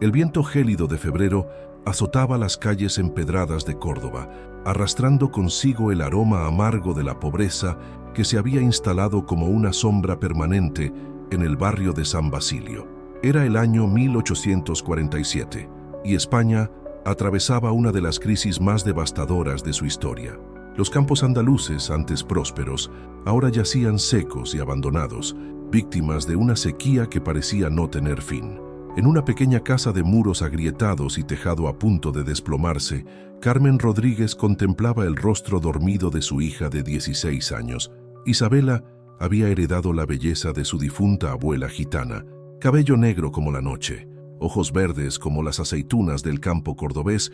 El viento gélido de febrero azotaba las calles empedradas de Córdoba, arrastrando consigo el aroma amargo de la pobreza que se había instalado como una sombra permanente en el barrio de San Basilio. Era el año 1847 y España atravesaba una de las crisis más devastadoras de su historia. Los campos andaluces, antes prósperos, ahora yacían secos y abandonados, víctimas de una sequía que parecía no tener fin. En una pequeña casa de muros agrietados y tejado a punto de desplomarse, Carmen Rodríguez contemplaba el rostro dormido de su hija de 16 años. Isabela había heredado la belleza de su difunta abuela gitana, cabello negro como la noche, ojos verdes como las aceitunas del campo cordobés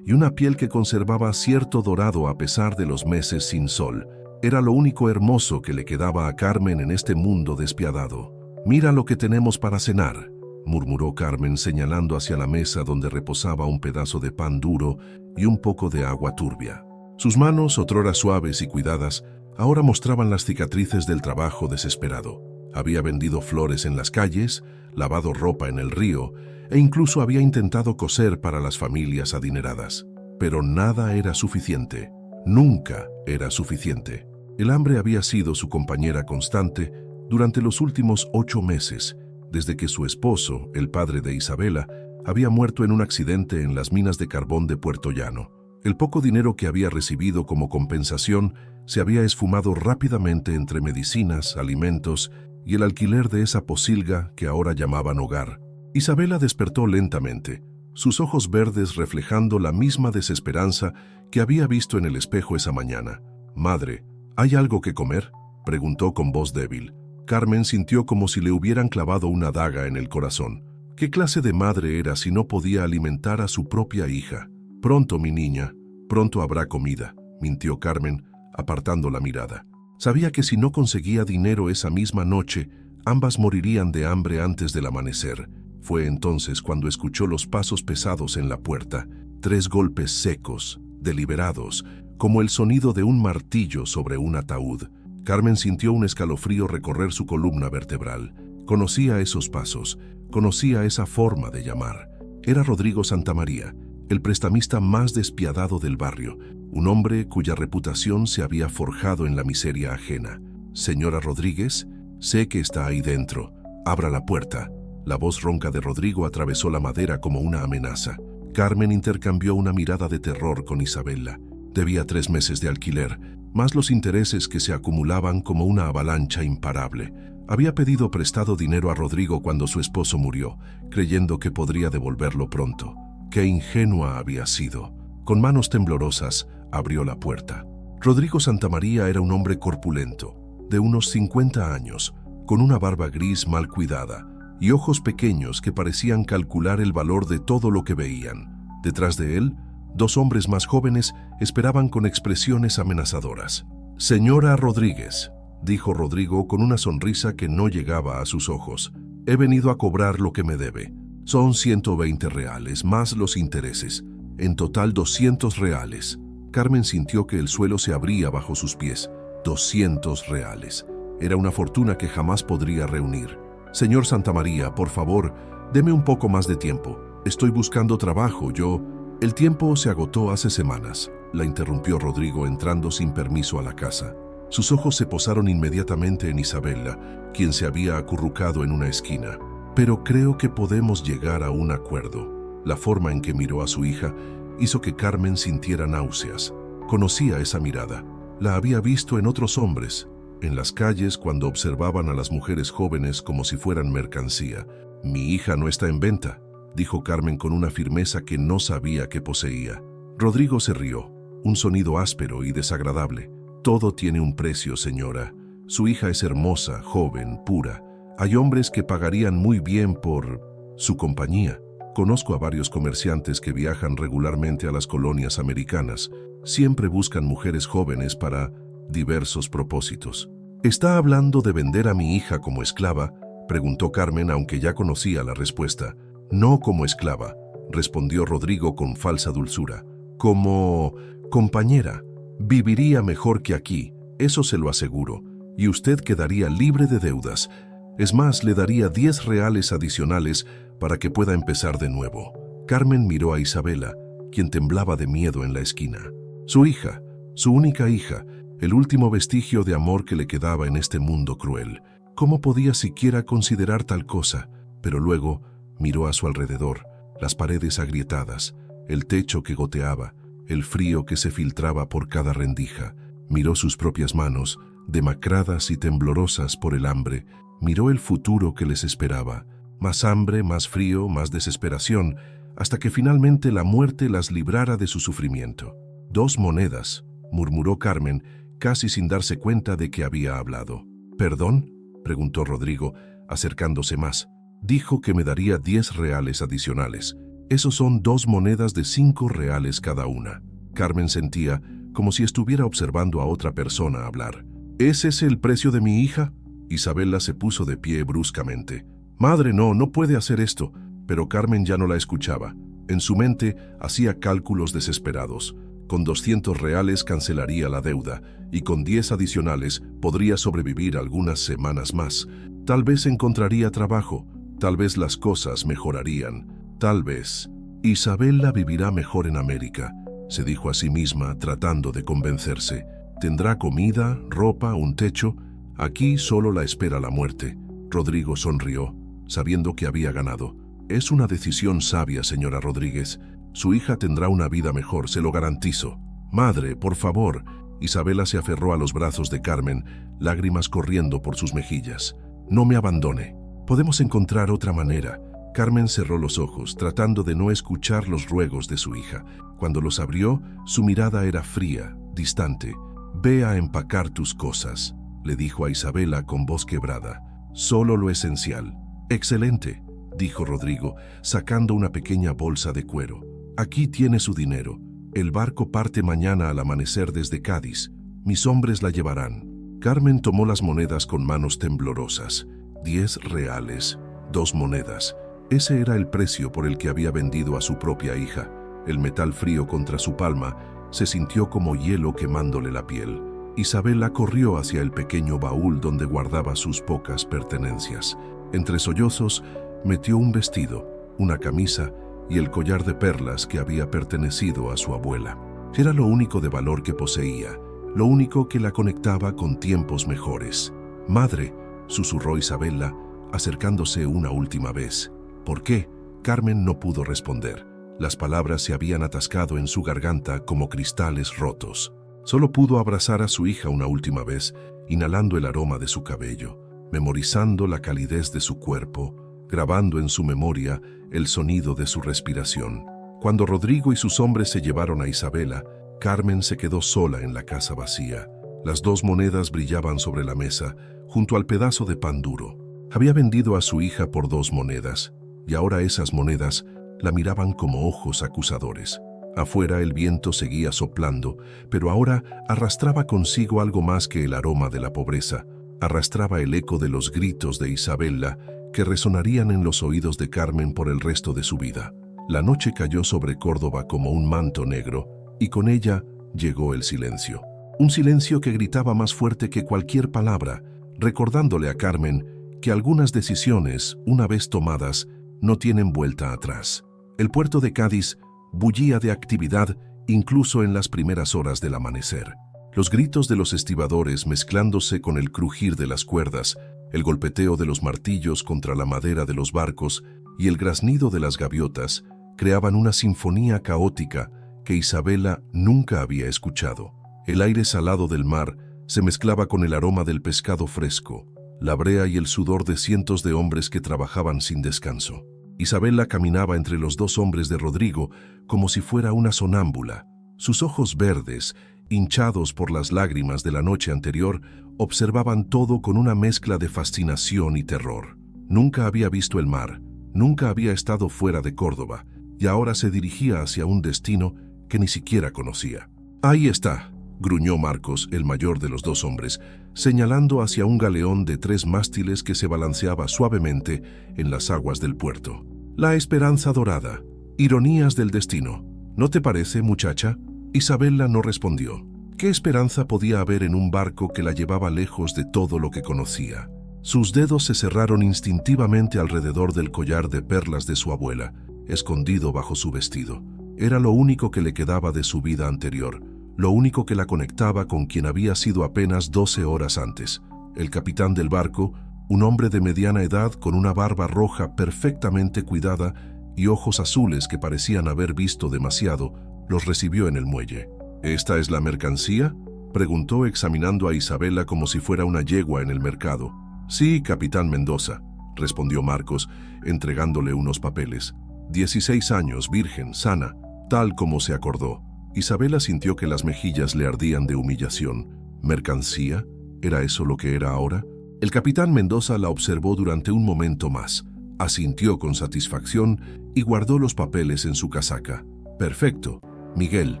y una piel que conservaba cierto dorado a pesar de los meses sin sol. Era lo único hermoso que le quedaba a Carmen en este mundo despiadado. «Mira lo que tenemos para cenar», murmuró Carmen señalando hacia la mesa donde reposaba un pedazo de pan duro y un poco de agua turbia. Sus manos, otrora suaves y cuidadas, ahora mostraban las cicatrices del trabajo desesperado. Había vendido flores en las calles, lavado ropa en el río e incluso había intentado coser para las familias adineradas. Pero nada era suficiente. Nunca era suficiente. El hambre había sido su compañera constante durante los últimos 8 meses, desde que su esposo, el padre de Isabela, había muerto en un accidente en las minas de carbón de Puerto Llano. El poco dinero que había recibido como compensación se había esfumado rápidamente entre medicinas, alimentos y el alquiler de esa posilga que ahora llamaban hogar. Isabela despertó lentamente, sus ojos verdes reflejando la misma desesperanza que había visto en el espejo esa mañana. «Madre, ¿hay algo que comer?», preguntó con voz débil. Carmen sintió como si le hubieran clavado una daga en el corazón. ¿Qué clase de madre era si no podía alimentar a su propia hija? «Pronto, mi niña, pronto habrá comida», mintió Carmen, apartando la mirada. Sabía que si no conseguía dinero esa misma noche, ambas morirían de hambre antes del amanecer. Fue entonces cuando escuchó los pasos pesados en la puerta, 3 golpes secos, deliberados, como el sonido de un martillo sobre un ataúd. Carmen sintió un escalofrío recorrer su columna vertebral. Conocía esos pasos, conocía esa forma de llamar. Era Rodrigo Santamaría, el prestamista más despiadado del barrio, un hombre cuya reputación se había forjado en la miseria ajena. «Señora Rodríguez, sé que está ahí dentro. Abra la puerta». La voz ronca de Rodrigo atravesó la madera como una amenaza. Carmen intercambió una mirada de terror con Isabela. Debía 3 meses de alquiler, más los intereses que se acumulaban como una avalancha imparable. Había pedido prestado dinero a Rodrigo cuando su esposo murió, creyendo que podría devolverlo pronto. ¡Qué ingenua había sido! Con manos temblorosas, abrió la puerta. Rodrigo Santamaría era un hombre corpulento, de unos 50 años, con una barba gris mal cuidada y ojos pequeños que parecían calcular el valor de todo lo que veían. Detrás de él, 2 hombres más jóvenes esperaban con expresiones amenazadoras. «Señora Rodríguez», dijo Rodrigo con una sonrisa que no llegaba a sus ojos, «he venido a cobrar lo que me debe. Son 120 reales, más los intereses. En total 200 reales. Carmen sintió que el suelo se abría bajo sus pies. 200 reales. Era una fortuna que jamás podría reunir. «Señor Santamaría, por favor, deme un poco más de tiempo. Estoy buscando trabajo, yo...». «El tiempo se agotó hace semanas», la interrumpió Rodrigo entrando sin permiso a la casa. Sus ojos se posaron inmediatamente en Isabela, quien se había acurrucado en una esquina. «Pero creo que podemos llegar a un acuerdo». La forma en que miró a su hija hizo que Carmen sintiera náuseas. Conocía esa mirada. La había visto en otros hombres, en las calles cuando observaban a las mujeres jóvenes como si fueran mercancía. «Mi hija no está en venta», dijo Carmen con una firmeza que no sabía que poseía. Rodrigo se rió, un sonido áspero y desagradable. «Todo tiene un precio, señora. Su hija es hermosa, joven, pura. Hay hombres que pagarían muy bien por su compañía. Conozco a varios comerciantes que viajan regularmente a las colonias americanas. Siempre buscan mujeres jóvenes para diversos propósitos». «¿Está hablando de vender a mi hija como esclava?», preguntó Carmen, aunque ya conocía la respuesta. «No como esclava», respondió Rodrigo con falsa dulzura. «Como compañera. Viviría mejor que aquí, eso se lo aseguro, y usted quedaría libre de deudas. Es más, le daría 10 reales adicionales para que pueda empezar de nuevo. Carmen miró a Isabela, quien temblaba de miedo en la esquina. Su hija, su única hija, el último vestigio de amor que le quedaba en este mundo cruel. ¿Cómo podía siquiera considerar tal cosa? Pero luego miró a su alrededor, las paredes agrietadas, el techo que goteaba, el frío que se filtraba por cada rendija. Miró sus propias manos, demacradas y temblorosas por el hambre. Miró el futuro que les esperaba. Más hambre, más frío, más desesperación, hasta que finalmente la muerte las librara de su sufrimiento. 2 monedas, murmuró Carmen, casi sin darse cuenta de que había hablado. ¿Perdón?, preguntó Rodrigo, acercándose más. Dijo que me daría 10 reales adicionales. Esos son 2 monedas de 5 reales cada una. Carmen sentía como si estuviera observando a otra persona hablar. ¿Es ese el precio de mi hija? Isabela se puso de pie bruscamente. Madre, no puede hacer esto. Pero Carmen ya no la escuchaba. En su mente hacía cálculos desesperados. Con 200 reales cancelaría la deuda y con 10 adicionales podría sobrevivir algunas semanas más. Tal vez encontraría trabajo, tal vez las cosas mejorarían, tal vez. Isabela vivirá mejor en América, se dijo a sí misma tratando de convencerse. Tendrá comida, ropa, un techo. Aquí solo la espera la muerte. Rodrigo sonrió, sabiendo que había ganado. Es una decisión sabia, señora Rodríguez. Su hija tendrá una vida mejor, se lo garantizo. Madre, por favor. Isabela se aferró a los brazos de Carmen, lágrimas corriendo por sus mejillas. No me abandone. Podemos encontrar otra manera. Carmen cerró los ojos, tratando de no escuchar los ruegos de su hija. Cuando los abrió, su mirada era fría, distante. Ve a empacar tus cosas, le dijo a Isabela con voz quebrada. Solo lo esencial. Excelente, dijo Rodrigo, sacando una pequeña bolsa de cuero. Aquí tiene su dinero. El barco parte mañana al amanecer desde Cádiz. Mis hombres la llevarán. Carmen tomó las monedas con manos temblorosas. 10 reales, 2 monedas. Ese era el precio por el que había vendido a su propia hija. El metal frío contra su palma se sintió como hielo quemándole la piel. Isabela corrió hacia el pequeño baúl donde guardaba sus pocas pertenencias. Entre sollozos, metió un vestido, una camisa y el collar de perlas que había pertenecido a su abuela. Era lo único de valor que poseía, lo único que la conectaba con tiempos mejores. «Madre», susurró Isabela, acercándose una última vez. ¿Por qué? Carmen no pudo responder. Las palabras se habían atascado en su garganta como cristales rotos. Solo pudo abrazar a su hija una última vez, inhalando el aroma de su cabello, memorizando la calidez de su cuerpo, grabando en su memoria el sonido de su respiración. Cuando Rodrigo y sus hombres se llevaron a Isabela, Carmen se quedó sola en la casa vacía. Las 2 monedas brillaban sobre la mesa, junto al pedazo de pan duro. Había vendido a su hija por 2 monedas, y ahora esas monedas la miraban como ojos acusadores. Afuera el viento seguía soplando, pero ahora arrastraba consigo algo más que el aroma de la pobreza. Arrastraba el eco de los gritos de Isabela, que resonarían en los oídos de Carmen por el resto de su vida. La noche cayó sobre Córdoba como un manto negro, y con ella llegó el silencio. Un silencio que gritaba más fuerte que cualquier palabra, recordándole a Carmen que algunas decisiones, una vez tomadas, no tienen vuelta atrás. El puerto de Cádiz bullía de actividad incluso en las primeras horas del amanecer. Los gritos de los estibadores mezclándose con el crujir de las cuerdas, el golpeteo de los martillos contra la madera de los barcos y el graznido de las gaviotas creaban una sinfonía caótica que Isabela nunca había escuchado. El aire salado del mar se mezclaba con el aroma del pescado fresco, la brea y el sudor de cientos de hombres que trabajaban sin descanso. Isabela caminaba entre los 2 hombres de Rodrigo como si fuera una sonámbula. Sus ojos verdes, hinchados por las lágrimas de la noche anterior, observaban todo con una mezcla de fascinación y terror. Nunca había visto el mar, nunca había estado fuera de Córdoba, y ahora se dirigía hacia un destino que ni siquiera conocía. «Ahí está», gruñó Marcos, el mayor de los 2 hombres, señalando hacia un galeón de 3 mástiles que se balanceaba suavemente en las aguas del puerto. «La Esperanza Dorada. Ironías del destino. ¿No te parece, muchacha?» Isabela no respondió. ¿Qué esperanza podía haber en un barco que la llevaba lejos de todo lo que conocía? Sus dedos se cerraron instintivamente alrededor del collar de perlas de su abuela, escondido bajo su vestido. Era lo único que le quedaba de su vida anterior, lo único que la conectaba con quien había sido apenas 12 horas antes. El capitán del barco, un hombre de mediana edad con una barba roja perfectamente cuidada y ojos azules que parecían haber visto demasiado, los recibió en el muelle. ¿Esta es la mercancía?, preguntó examinando a Isabela como si fuera una yegua en el mercado. Sí, capitán Mendoza, respondió Marcos, entregándole unos papeles. 16 años, virgen, sana, tal como se acordó. Isabela sintió que las mejillas le ardían de humillación. ¿Mercancía? ¿Era eso lo que era ahora? El capitán Mendoza la observó durante un momento más, asintió con satisfacción y guardó los papeles en su casaca. Perfecto. Miguel,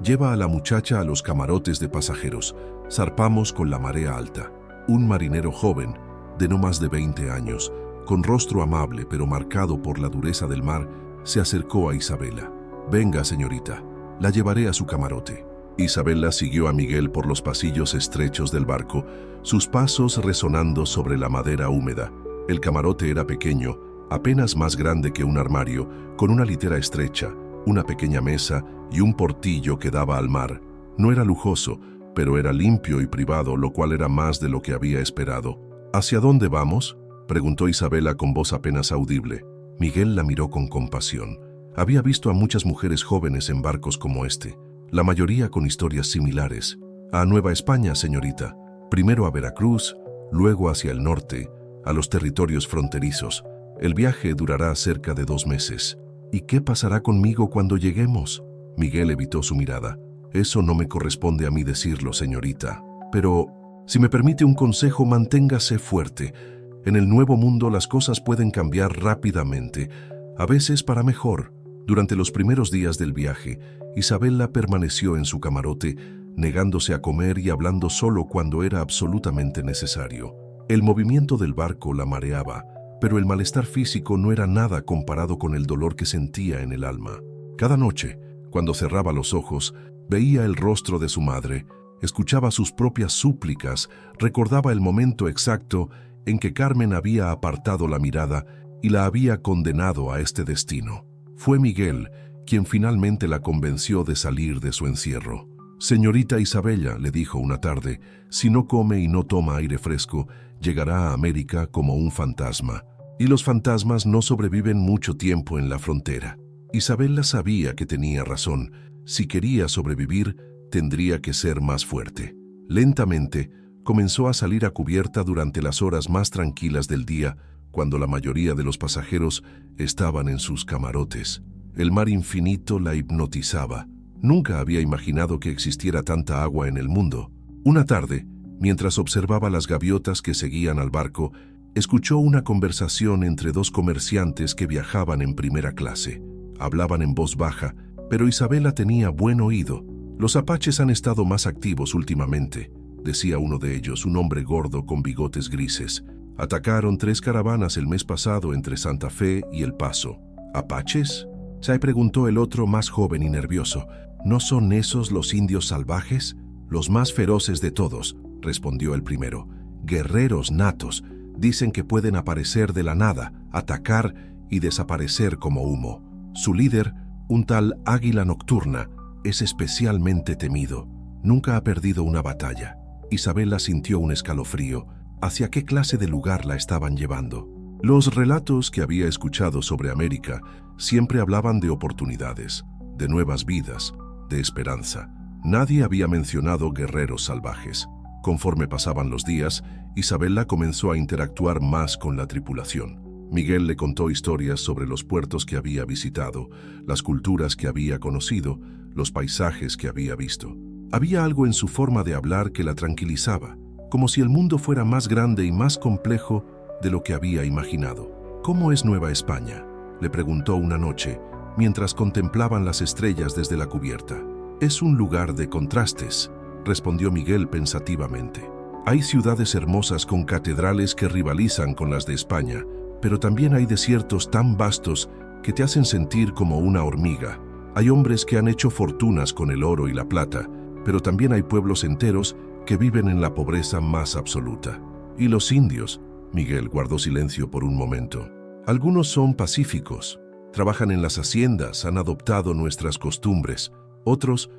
lleva a la muchacha a los camarotes de pasajeros. Zarpamos con la marea alta. Un marinero joven, de no más de 20 años, con rostro amable pero marcado por la dureza del mar, se acercó a Isabela. Venga, señorita, la llevaré a su camarote. Isabela siguió a Miguel por los pasillos estrechos del barco, sus pasos resonando sobre la madera húmeda. El camarote era pequeño, apenas más grande que un armario, con una litera estrecha, una pequeña mesa y un portillo que daba al mar. No era lujoso, pero era limpio y privado, lo cual era más de lo que había esperado. ¿Hacia dónde vamos?, preguntó Isabela con voz apenas audible. Miguel la miró con compasión. Había visto a muchas mujeres jóvenes en barcos como este, la mayoría con historias similares. A Nueva España, señorita. Primero a Veracruz, luego hacia el norte, a los territorios fronterizos. El viaje durará cerca de 2 meses. ¿Y qué pasará conmigo cuando lleguemos? Miguel evitó su mirada. Eso no me corresponde a mí decirlo, señorita. Pero, si me permite un consejo, manténgase fuerte. En el nuevo mundo las cosas pueden cambiar rápidamente, a veces para mejor. Durante los primeros días del viaje, Isabela permaneció en su camarote, negándose a comer y hablando solo cuando era absolutamente necesario. El movimiento del barco la mareaba, pero el malestar físico no era nada comparado con el dolor que sentía en el alma. Cada noche, cuando cerraba los ojos, veía el rostro de su madre, escuchaba sus propias súplicas, recordaba el momento exacto en que Carmen había apartado la mirada y la había condenado a este destino. Fue Miguel quien finalmente la convenció de salir de su encierro. «Señorita Isabela», le dijo una tarde, «si no come y no toma aire fresco, llegará a América como un fantasma. Y los fantasmas no sobreviven mucho tiempo en la frontera». Isabela sabía que tenía razón. Si quería sobrevivir, tendría que ser más fuerte. Lentamente, comenzó a salir a cubierta durante las horas más tranquilas del día, cuando la mayoría de los pasajeros estaban en sus camarotes. El mar infinito la hipnotizaba. Nunca había imaginado que existiera tanta agua en el mundo. Una tarde, mientras observaba las gaviotas que seguían al barco, escuchó una conversación entre 2 comerciantes que viajaban en primera clase. Hablaban en voz baja, pero Isabela tenía buen oído. «Los apaches han estado más activos últimamente», decía uno de ellos, un hombre gordo con bigotes grises. «Atacaron 3 caravanas el mes pasado entre Santa Fe y El Paso». «¿Apaches?», se preguntó el otro, más joven y nervioso. «¿No son esos los indios salvajes?» «Los más feroces de todos», respondió el primero. «Guerreros natos. Dicen que pueden aparecer de la nada, atacar y desaparecer como humo. Su líder, un tal Águila Nocturna, es especialmente temido. Nunca ha perdido una batalla». Isabela sintió un escalofrío. ¿Hacia qué clase de lugar la estaban llevando? Los relatos que había escuchado sobre América siempre hablaban de oportunidades, de nuevas vidas, de esperanza. Nadie había mencionado guerreros salvajes. Conforme pasaban los días, Isabela comenzó a interactuar más con la tripulación. Miguel le contó historias sobre los puertos que había visitado, las culturas que había conocido, los paisajes que había visto. Había algo en su forma de hablar que la tranquilizaba, como si el mundo fuera más grande y más complejo de lo que había imaginado. «¿Cómo es Nueva España?», le preguntó una noche, mientras contemplaban las estrellas desde la cubierta. «Es un lugar de contrastes», respondió Miguel pensativamente. «Hay ciudades hermosas con catedrales que rivalizan con las de España, pero también hay desiertos tan vastos que te hacen sentir como una hormiga. Hay hombres que han hecho fortunas con el oro y la plata, pero también hay pueblos enteros que viven en la pobreza más absoluta. Y los indios», Miguel guardó silencio por un momento. Algunos son pacíficos, trabajan en las haciendas, han adoptado nuestras costumbres. Otros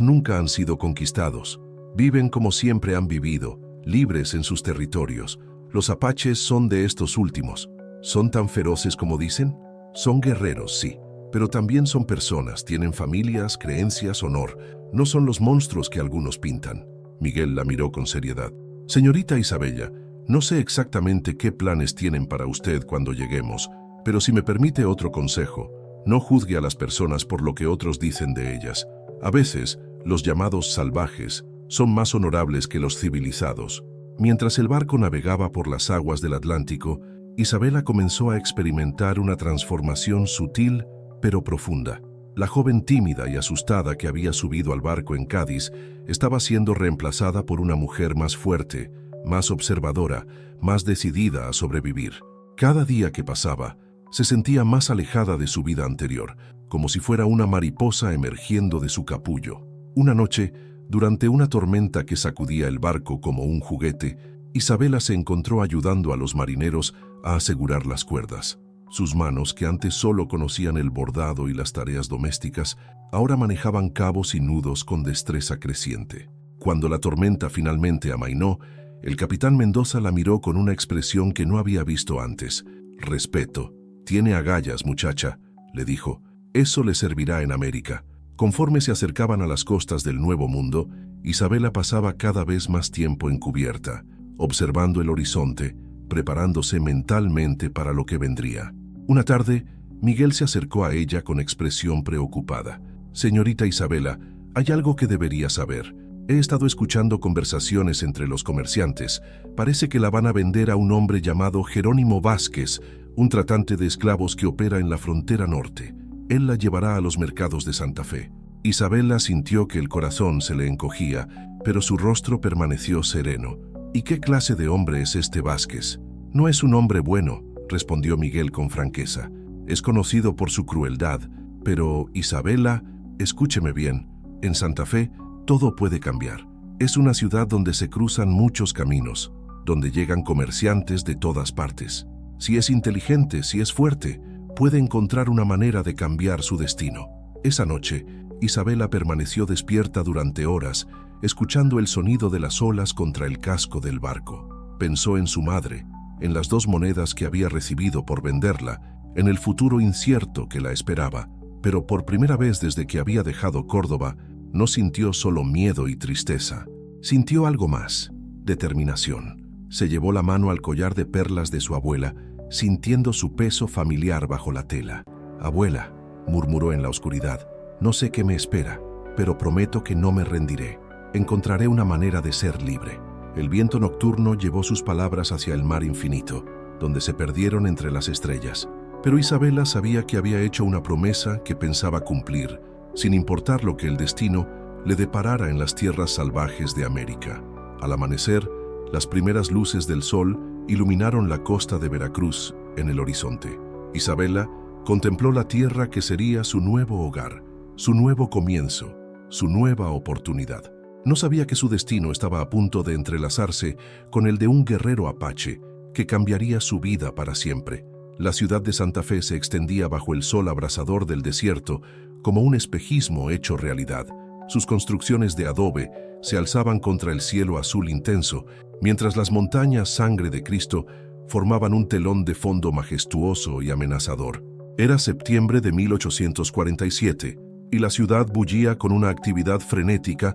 nunca han sido conquistados. Viven como siempre han vivido, libres en sus territorios. Los apaches son de estos últimos. ¿Son tan feroces como dicen? Son guerreros, sí, pero también son personas, tienen familias, creencias, honor. No son los monstruos que algunos pintan. Miguel la miró con seriedad. Señorita Isabella, no sé exactamente qué planes tienen para usted cuando lleguemos, pero si me permite otro consejo, no juzgue a las personas por lo que otros dicen de ellas. A veces, los llamados salvajes son más honorables que los civilizados. Mientras el barco navegaba por las aguas del Atlántico, Isabela comenzó a experimentar una transformación sutil pero profunda. La joven tímida y asustada que había subido al barco en Cádiz estaba siendo reemplazada por una mujer más fuerte, más observadora, más decidida a sobrevivir. Cada día que pasaba, se sentía más alejada de su vida anterior, como si fuera una mariposa emergiendo de su capullo. Una noche, durante una tormenta que sacudía el barco como un juguete, Isabela se encontró ayudando a los marineros a asegurar las cuerdas. Sus manos, que antes solo conocían el bordado y las tareas domésticas, ahora manejaban cabos y nudos con destreza creciente. Cuando la tormenta finalmente amainó, el capitán Mendoza la miró con una expresión que no había visto antes. «Respeto. Tiene agallas, muchacha», le dijo. «Eso le servirá en América». Conforme se acercaban a las costas del Nuevo Mundo, Isabela pasaba cada vez más tiempo en cubierta, observando el horizonte, preparándose mentalmente para lo que vendría. Una tarde, Miguel se acercó a ella con expresión preocupada. «Señorita Isabela, hay algo que debería saber. He estado escuchando conversaciones entre los comerciantes. Parece que la van a vender a un hombre llamado Jerónimo Vázquez, un tratante de esclavos que opera en la frontera norte. Él la llevará a los mercados de Santa Fe». Isabela sintió que el corazón se le encogía, pero su rostro permaneció sereno. «¿Y qué clase de hombre es este Vázquez?» «No es un hombre bueno», respondió Miguel con franqueza. «Es conocido por su crueldad. Pero, Isabela, escúcheme bien. En Santa Fe, todo puede cambiar. Es una ciudad donde se cruzan muchos caminos, donde llegan comerciantes de todas partes. Si es inteligente, si es fuerte, puede encontrar una manera de cambiar su destino». Esa noche, Isabela permaneció despierta durante horas, escuchando el sonido de las olas contra el casco del barco. Pensó en su madre, en las 2 monedas que había recibido por venderla, en el futuro incierto que la esperaba, pero por primera vez desde que había dejado Córdoba, no sintió solo miedo y tristeza. Sintió algo más, determinación. Se llevó la mano al collar de perlas de su abuela, sintiendo su peso familiar bajo la tela. «Abuela», murmuró en la oscuridad, «no sé qué me espera, pero prometo que no me rendiré. Encontraré una manera de ser libre». El viento nocturno llevó sus palabras hacia el mar infinito, donde se perdieron entre las estrellas. Pero Isabela sabía que había hecho una promesa que pensaba cumplir, sin importar lo que el destino le deparara en las tierras salvajes de América. Al amanecer, las primeras luces del sol iluminaron la costa de Veracruz en el horizonte. Isabela contempló la tierra que sería su nuevo hogar, su nuevo comienzo, su nueva oportunidad. No sabía que su destino estaba a punto de entrelazarse con el de un guerrero apache que cambiaría su vida para siempre. La ciudad de Santa Fe se extendía bajo el sol abrasador del desierto como un espejismo hecho realidad. Sus construcciones de adobe se alzaban contra el cielo azul intenso, mientras las montañas Sangre de Cristo formaban un telón de fondo majestuoso y amenazador. Era septiembre de 1847 y la ciudad bullía con una actividad frenética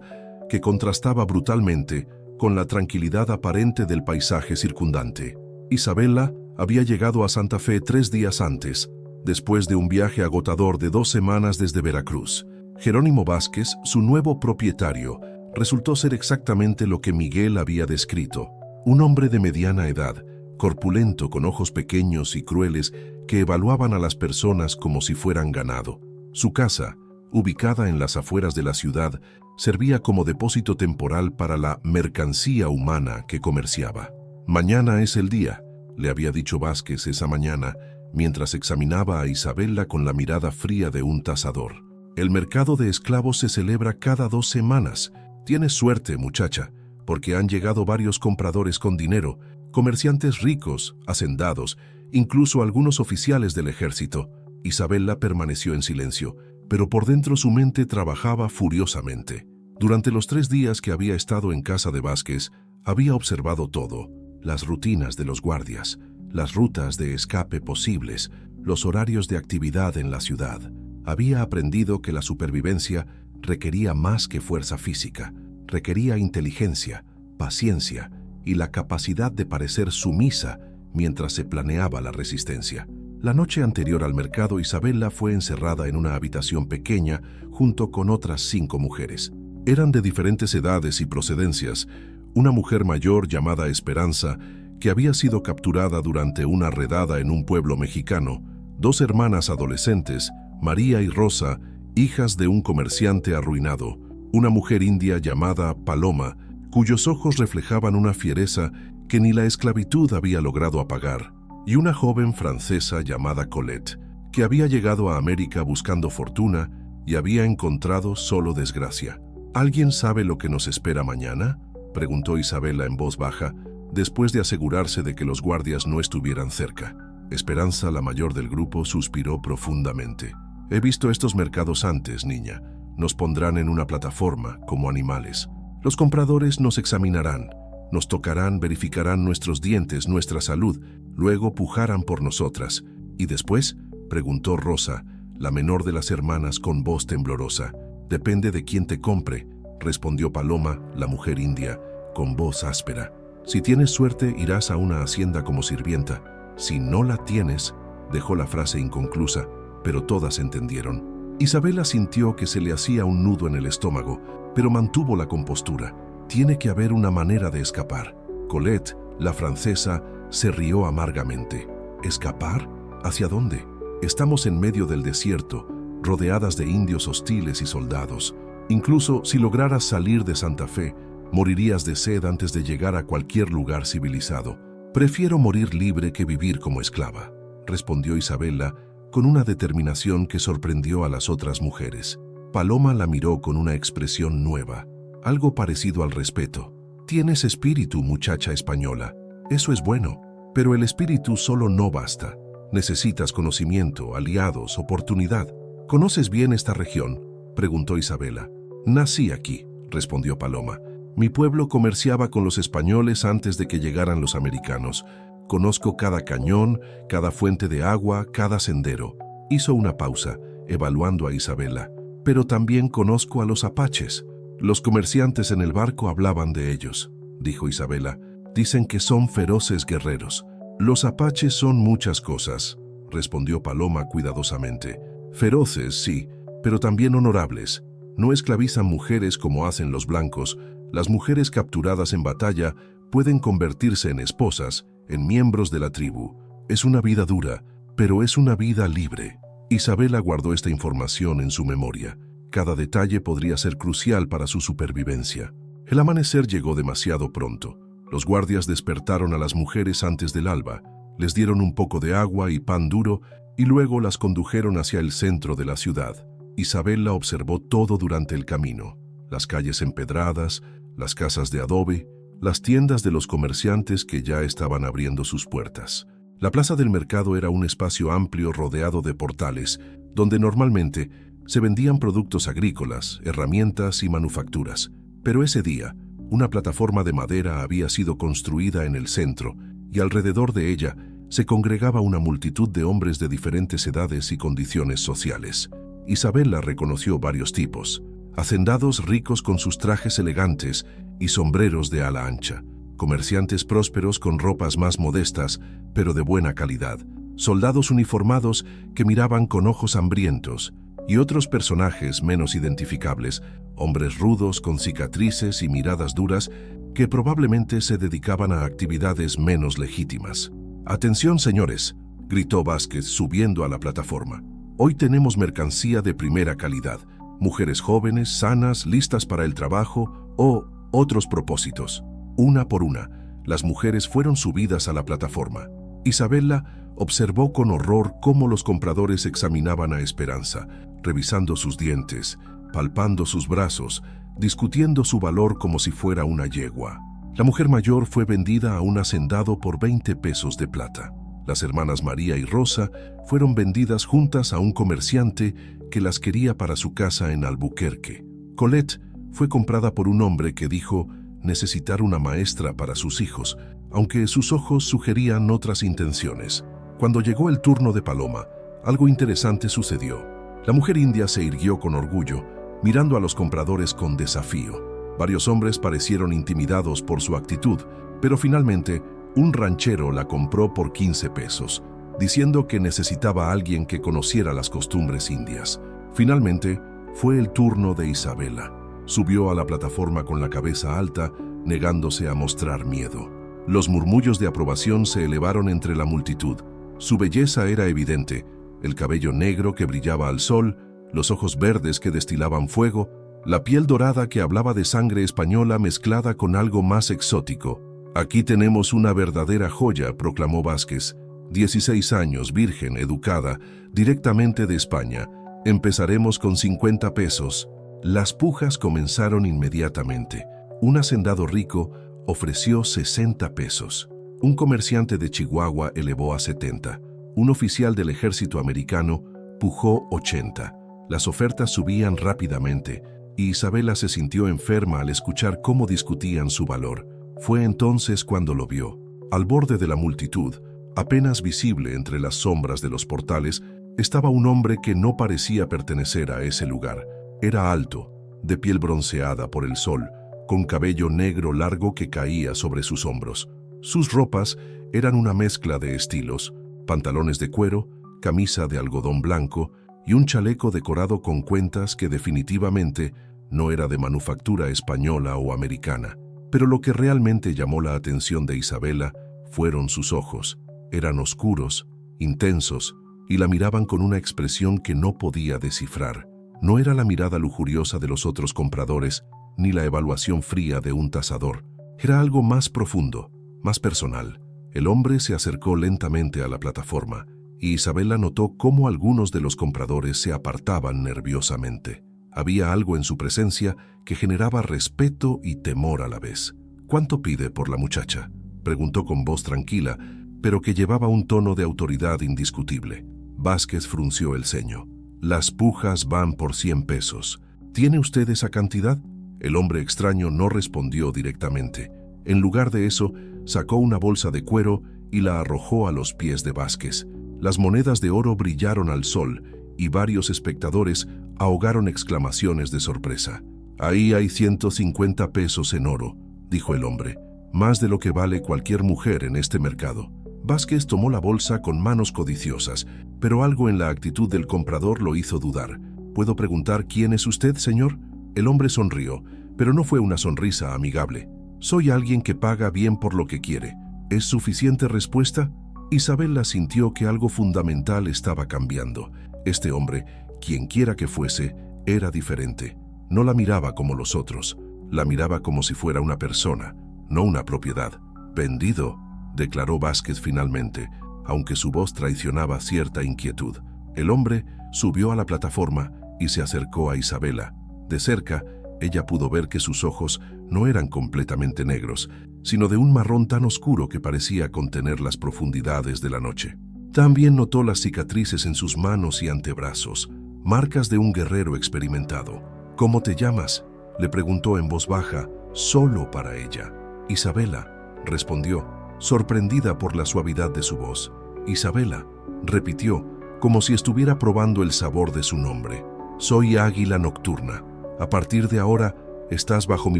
que contrastaba brutalmente con la tranquilidad aparente del paisaje circundante. Isabela había llegado a Santa Fe 3 días antes, después de un viaje agotador de 2 semanas desde Veracruz. Jerónimo Vázquez, su nuevo propietario, resultó ser exactamente lo que Miguel había descrito. Un hombre de mediana edad, corpulento, con ojos pequeños y crueles que evaluaban a las personas como si fueran ganado. Su casa, ubicada en las afueras de la ciudad, servía como depósito temporal para la mercancía humana que comerciaba. «Mañana es el día», le había dicho Vázquez esa mañana, mientras examinaba a Isabela con la mirada fría de un tasador. «El mercado de esclavos se celebra cada 2 semanas. Tienes suerte, muchacha, porque han llegado varios compradores con dinero. Comerciantes ricos, hacendados, incluso algunos oficiales del ejército. Isabella permaneció en silencio, pero por dentro su mente trabajaba furiosamente. Durante los 3 días que había estado en casa de Vázquez, había observado todo: las rutinas de los guardias, las rutas de escape posibles, los horarios de actividad en la ciudad. Había aprendido que la supervivencia requería más que fuerza física, requería inteligencia, paciencia y la capacidad de parecer sumisa mientras se planeaba la resistencia. La noche anterior al mercado, Isabella fue encerrada en una habitación pequeña junto con otras 5 mujeres. Eran de diferentes edades y procedencias. Una mujer mayor llamada Esperanza, que había sido capturada durante una redada en un pueblo mexicano, 2 hermanas adolescentes, María y Rosa, hijas de un comerciante arruinado, una mujer india llamada Paloma, cuyos ojos reflejaban una fiereza que ni la esclavitud había logrado apagar, y una joven francesa llamada Colette, que había llegado a América buscando fortuna y había encontrado solo desgracia. ¿Alguien sabe lo que nos espera mañana?, preguntó Isabella en voz baja, después de asegurarse de que los guardias no estuvieran cerca. Esperanza, la mayor del grupo, suspiró profundamente. He visto estos mercados antes, niña. Nos pondrán en una plataforma, como animales. Los compradores nos examinarán, nos tocarán, verificarán nuestros dientes, nuestra salud, luego pujarán por nosotras. ¿Y después?, preguntó Rosa, la menor de las hermanas, con voz temblorosa. Depende de quién te compre, respondió Paloma, la mujer india, con voz áspera. Si tienes suerte, irás a una hacienda como sirvienta. Si no la tienes, dejó la frase inconclusa, pero todas entendieron. Isabella sintió que se le hacía un nudo en el estómago, pero mantuvo la compostura. Tiene que haber una manera de escapar. Colette, la francesa, se rió amargamente. ¿Escapar? ¿Hacia dónde? Estamos en medio del desierto, rodeadas de indios hostiles y soldados. Incluso si lograras salir de Santa Fe, morirías de sed antes de llegar a cualquier lugar civilizado. Prefiero morir libre que vivir como esclava, respondió Isabella con una determinación que sorprendió a las otras mujeres. Paloma la miró con una expresión nueva, algo parecido al respeto. Tienes espíritu, muchacha española. Eso es bueno, pero el espíritu solo no basta. Necesitas conocimiento, aliados, oportunidad. ¿Conoces bien esta región?, preguntó Isabella. Nací aquí, respondió Paloma. Mi pueblo comerciaba con los españoles antes de que llegaran los americanos. Conozco cada cañón, cada fuente de agua, cada sendero. Hizo una pausa, evaluando a Isabella. Pero también conozco a los apaches. Los comerciantes en el barco hablaban de ellos, dijo Isabella. Dicen que son feroces guerreros. Los apaches son muchas cosas, respondió Paloma cuidadosamente. Feroces, sí, pero también honorables. No esclavizan mujeres como hacen los blancos. Las mujeres capturadas en batalla pueden convertirse en esposas, en miembros de la tribu. Es una vida dura, pero es una vida libre. Isabella guardó esta información en su memoria. Cada detalle podría ser crucial para su supervivencia. El amanecer llegó demasiado pronto. Los guardias despertaron a las mujeres antes del alba, les dieron un poco de agua y pan duro y luego las condujeron hacia el centro de la ciudad. Isabella observó todo durante el camino: las calles empedradas, las casas de adobe, las tiendas de los comerciantes que ya estaban abriendo sus puertas. La plaza del mercado era un espacio amplio rodeado de portales, donde normalmente se vendían productos agrícolas, herramientas y manufacturas. Pero ese día, una plataforma de madera había sido construida en el centro y alrededor de ella se congregaba una multitud de hombres de diferentes edades y condiciones sociales. Isabella reconoció varios tipos: hacendados ricos con sus trajes elegantes y sombreros de ala ancha, comerciantes prósperos con ropas más modestas pero de buena calidad, soldados uniformados que miraban con ojos hambrientos, y otros personajes menos identificables, hombres rudos con cicatrices y miradas duras que probablemente se dedicaban a actividades menos legítimas. «Atención, señores», gritó Vázquez subiendo a la plataforma. «Hoy tenemos mercancía de primera calidad, mujeres jóvenes, sanas, listas para el trabajo o otros propósitos». Una por una, las mujeres fueron subidas a la plataforma. Isabella observó con horror cómo los compradores examinaban a Esperanza, revisando sus dientes, palpando sus brazos, discutiendo su valor como si fuera una yegua. La mujer mayor fue vendida a un hacendado por 20 pesos de plata. Las hermanas María y Rosa fueron vendidas juntas a un comerciante que las quería para su casa en Albuquerque. Colette fue comprada por un hombre que dijo necesitar una maestra para sus hijos, aunque sus ojos sugerían otras intenciones. Cuando llegó el turno de Paloma, algo interesante sucedió. La mujer india se irguió con orgullo, mirando a los compradores con desafío. Varios hombres parecieron intimidados por su actitud, pero finalmente un ranchero la compró por 15 pesos, diciendo que necesitaba a alguien que conociera las costumbres indias. Finalmente, fue el turno de Isabela. Subió a la plataforma con la cabeza alta, negándose a mostrar miedo. Los murmullos de aprobación se elevaron entre la multitud. Su belleza era evidente, el cabello negro que brillaba al sol, los ojos verdes que destilaban fuego, la piel dorada que hablaba de sangre española mezclada con algo más exótico. «Aquí tenemos una verdadera joya», proclamó Vázquez. 16 años, virgen, educada, directamente de España. Empezaremos con 50 pesos. Las pujas comenzaron inmediatamente. Un hacendado rico ofreció 60 pesos. Un comerciante de Chihuahua elevó a 70. Un oficial del ejército americano pujó 80. Las ofertas subían rápidamente y Isabela se sintió enferma al escuchar cómo discutían su valor. Fue entonces cuando lo vio. Al borde de la multitud, apenas visible entre las sombras de los portales, estaba un hombre que no parecía pertenecer a ese lugar. Era alto, de piel bronceada por el sol, con cabello negro largo que caía sobre sus hombros. Sus ropas eran una mezcla de estilos: pantalones de cuero, camisa de algodón blanco y un chaleco decorado con cuentas que definitivamente no era de manufactura española o americana. Pero lo que realmente llamó la atención de Isabela fueron sus ojos. Eran oscuros, intensos, y la miraban con una expresión que no podía descifrar. No era la mirada lujuriosa de los otros compradores, ni la evaluación fría de un tasador. Era algo más profundo, más personal. El hombre se acercó lentamente a la plataforma, y Isabela notó cómo algunos de los compradores se apartaban nerviosamente. Había algo en su presencia que generaba respeto y temor a la vez. «¿Cuánto pide por la muchacha?», preguntó con voz tranquila, pero que llevaba un tono de autoridad indiscutible. Vázquez frunció el ceño. «Las pujas van por 100 pesos. ¿Tiene usted esa cantidad?». El hombre extraño no respondió directamente. En lugar de eso, sacó una bolsa de cuero y la arrojó a los pies de Vázquez. Las monedas de oro brillaron al sol y varios espectadores ahogaron exclamaciones de sorpresa. «Ahí hay 150 pesos en oro», dijo el hombre, «más de lo que vale cualquier mujer en este mercado». Vázquez tomó la bolsa con manos codiciosas, pero algo en la actitud del comprador lo hizo dudar. «¿Puedo preguntar quién es usted, señor?». El hombre sonrió, pero no fue una sonrisa amigable. «Soy alguien que paga bien por lo que quiere». ¿Es suficiente respuesta? Isabela sintió que algo fundamental estaba cambiando. Este hombre, quienquiera que fuese, era diferente. No la miraba como los otros. La miraba como si fuera una persona, no una propiedad. «Vendido», declaró Vázquez finalmente, aunque su voz traicionaba cierta inquietud. El hombre subió a la plataforma y se acercó a Isabela. De cerca, ella pudo ver que sus ojos no eran completamente negros, sino de un marrón tan oscuro que parecía contener las profundidades de la noche. También notó las cicatrices en sus manos y antebrazos, marcas de un guerrero experimentado. «¿Cómo te llamas?», le preguntó en voz baja, solo para ella. «Isabela», respondió, sorprendida por la suavidad de su voz. «Isabela», repitió, como si estuviera probando el sabor de su nombre. «Soy Águila Nocturna. A partir de ahora, estás bajo mi